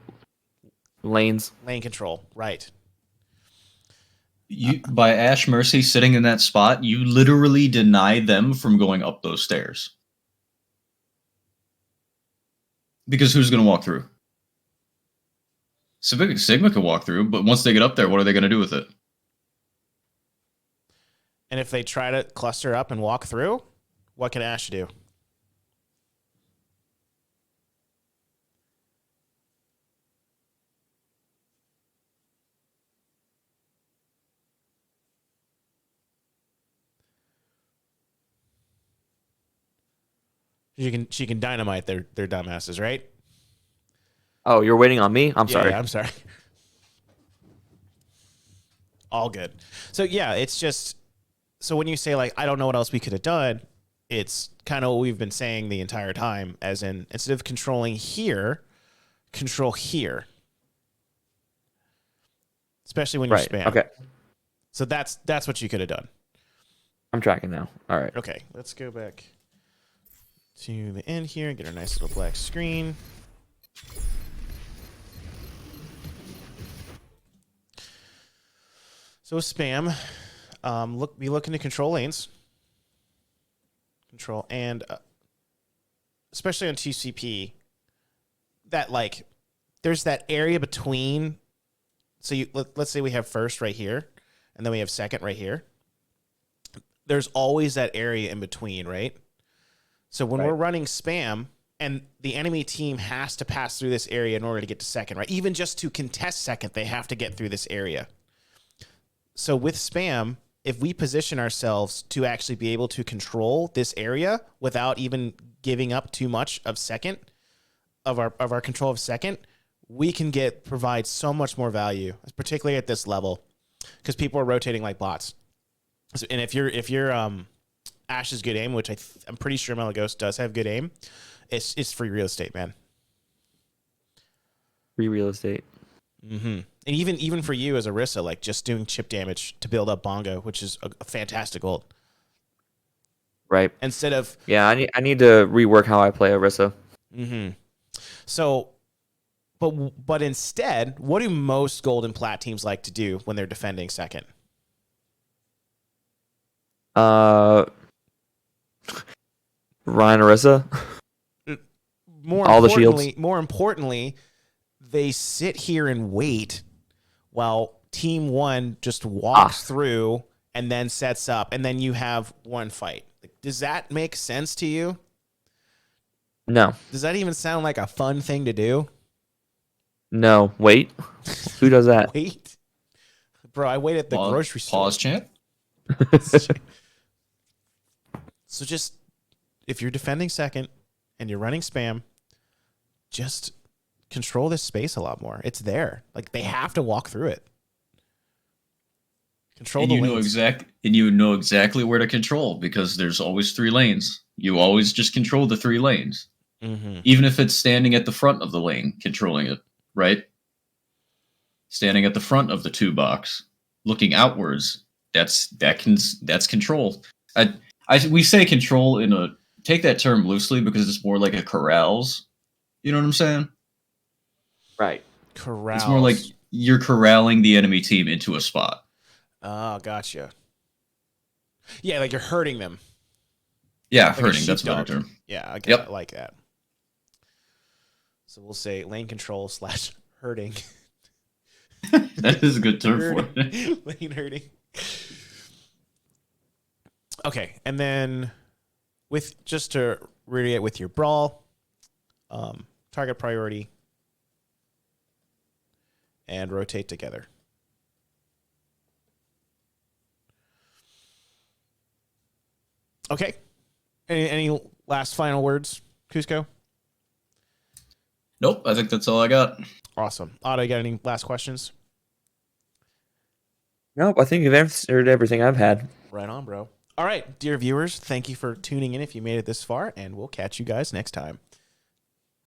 lanes. Lane control, right. You by Ash Mercy sitting in that spot, you literally deny them from going up those stairs. Because who's going to walk through? Sigma can walk through, but once they get up there, what are they going to do with it? And if they try to cluster up and walk through, what can Ash do? She can dynamite their dumbasses, right? Oh, you're waiting on me? I'm sorry. Yeah, I'm sorry. All good. So yeah, it's just so when you say like I don't know what else we could have done, it's kind of what we've been saying the entire time, as in instead of controlling here, control here. Especially when you Right. spam. Okay. So that's what you could have done. I'm tracking now. All right. Okay, let's go back to the end here and get our nice little black screen. So spam, be looking to control lanes, control, and especially on TCP, that like there's that area between. So let's say we have first right here, and then we have second right here. There's always that area in between, right? So when we're running spam and the enemy team has to pass through this area in order to get to second, right? Even just to contest second, they have to get through this area. So with spam, if we position ourselves to actually be able to control this area without even giving up too much of second, of our control of second, we can provide so much more value, particularly at this level, because people are rotating like bots. So, and if you're Ash is good aim, which I'm pretty sure Malagos does have good aim, it's free real estate, man. Free real estate. Mm-hmm. And even for you as Orisa, like just doing chip damage to build up Bongo, which is a fantastic ult. Right. Instead of Yeah, I need to rework how I play Orisa. mm-hmm. So, but instead, what do most gold and plat teams like to do when they're defending second? Ryan Orisa. More importantly, they sit here and wait while team one just walks through and then sets up, and then you have one fight. Does that make sense to you? No. Does that even sound like a fun thing to do? No. Wait. Who does that? Wait. Bro, I wait at the grocery store. Pause chant. So just, if you're defending second and you're running spam, just control this space a lot more. It's there. Like, they have to walk through it. Control And the you lanes. know exactly where to control because there's always 3 lanes. You always just control the 3 lanes. Mm-hmm. Even if it's standing at the front of the lane, controlling it, right? Standing at the front of the 2 box, looking outwards, that's control. We say control take that term loosely because it's more like a corrals. You know what I'm saying? Right. Corrals. It's more like you're corralling the enemy team into a spot. Oh, gotcha. Yeah, like you're hurting them. Yeah, Like a hurting. That's a better sheepdog. term. Yeah, okay, Yep. I like that. So we'll say lane control / hurting. That is a good term for it. Lane hurting. Okay, and then just to reiterate with your brawl, target priority, and rotate together. Okay. Any last final words, Cusco? Nope, I think that's all I got. Awesome. Otto, you got any last questions? Nope, I think you've answered everything I've had. Right on, bro. All right, dear viewers, thank you for tuning in if you made it this far, and we'll catch you guys next time.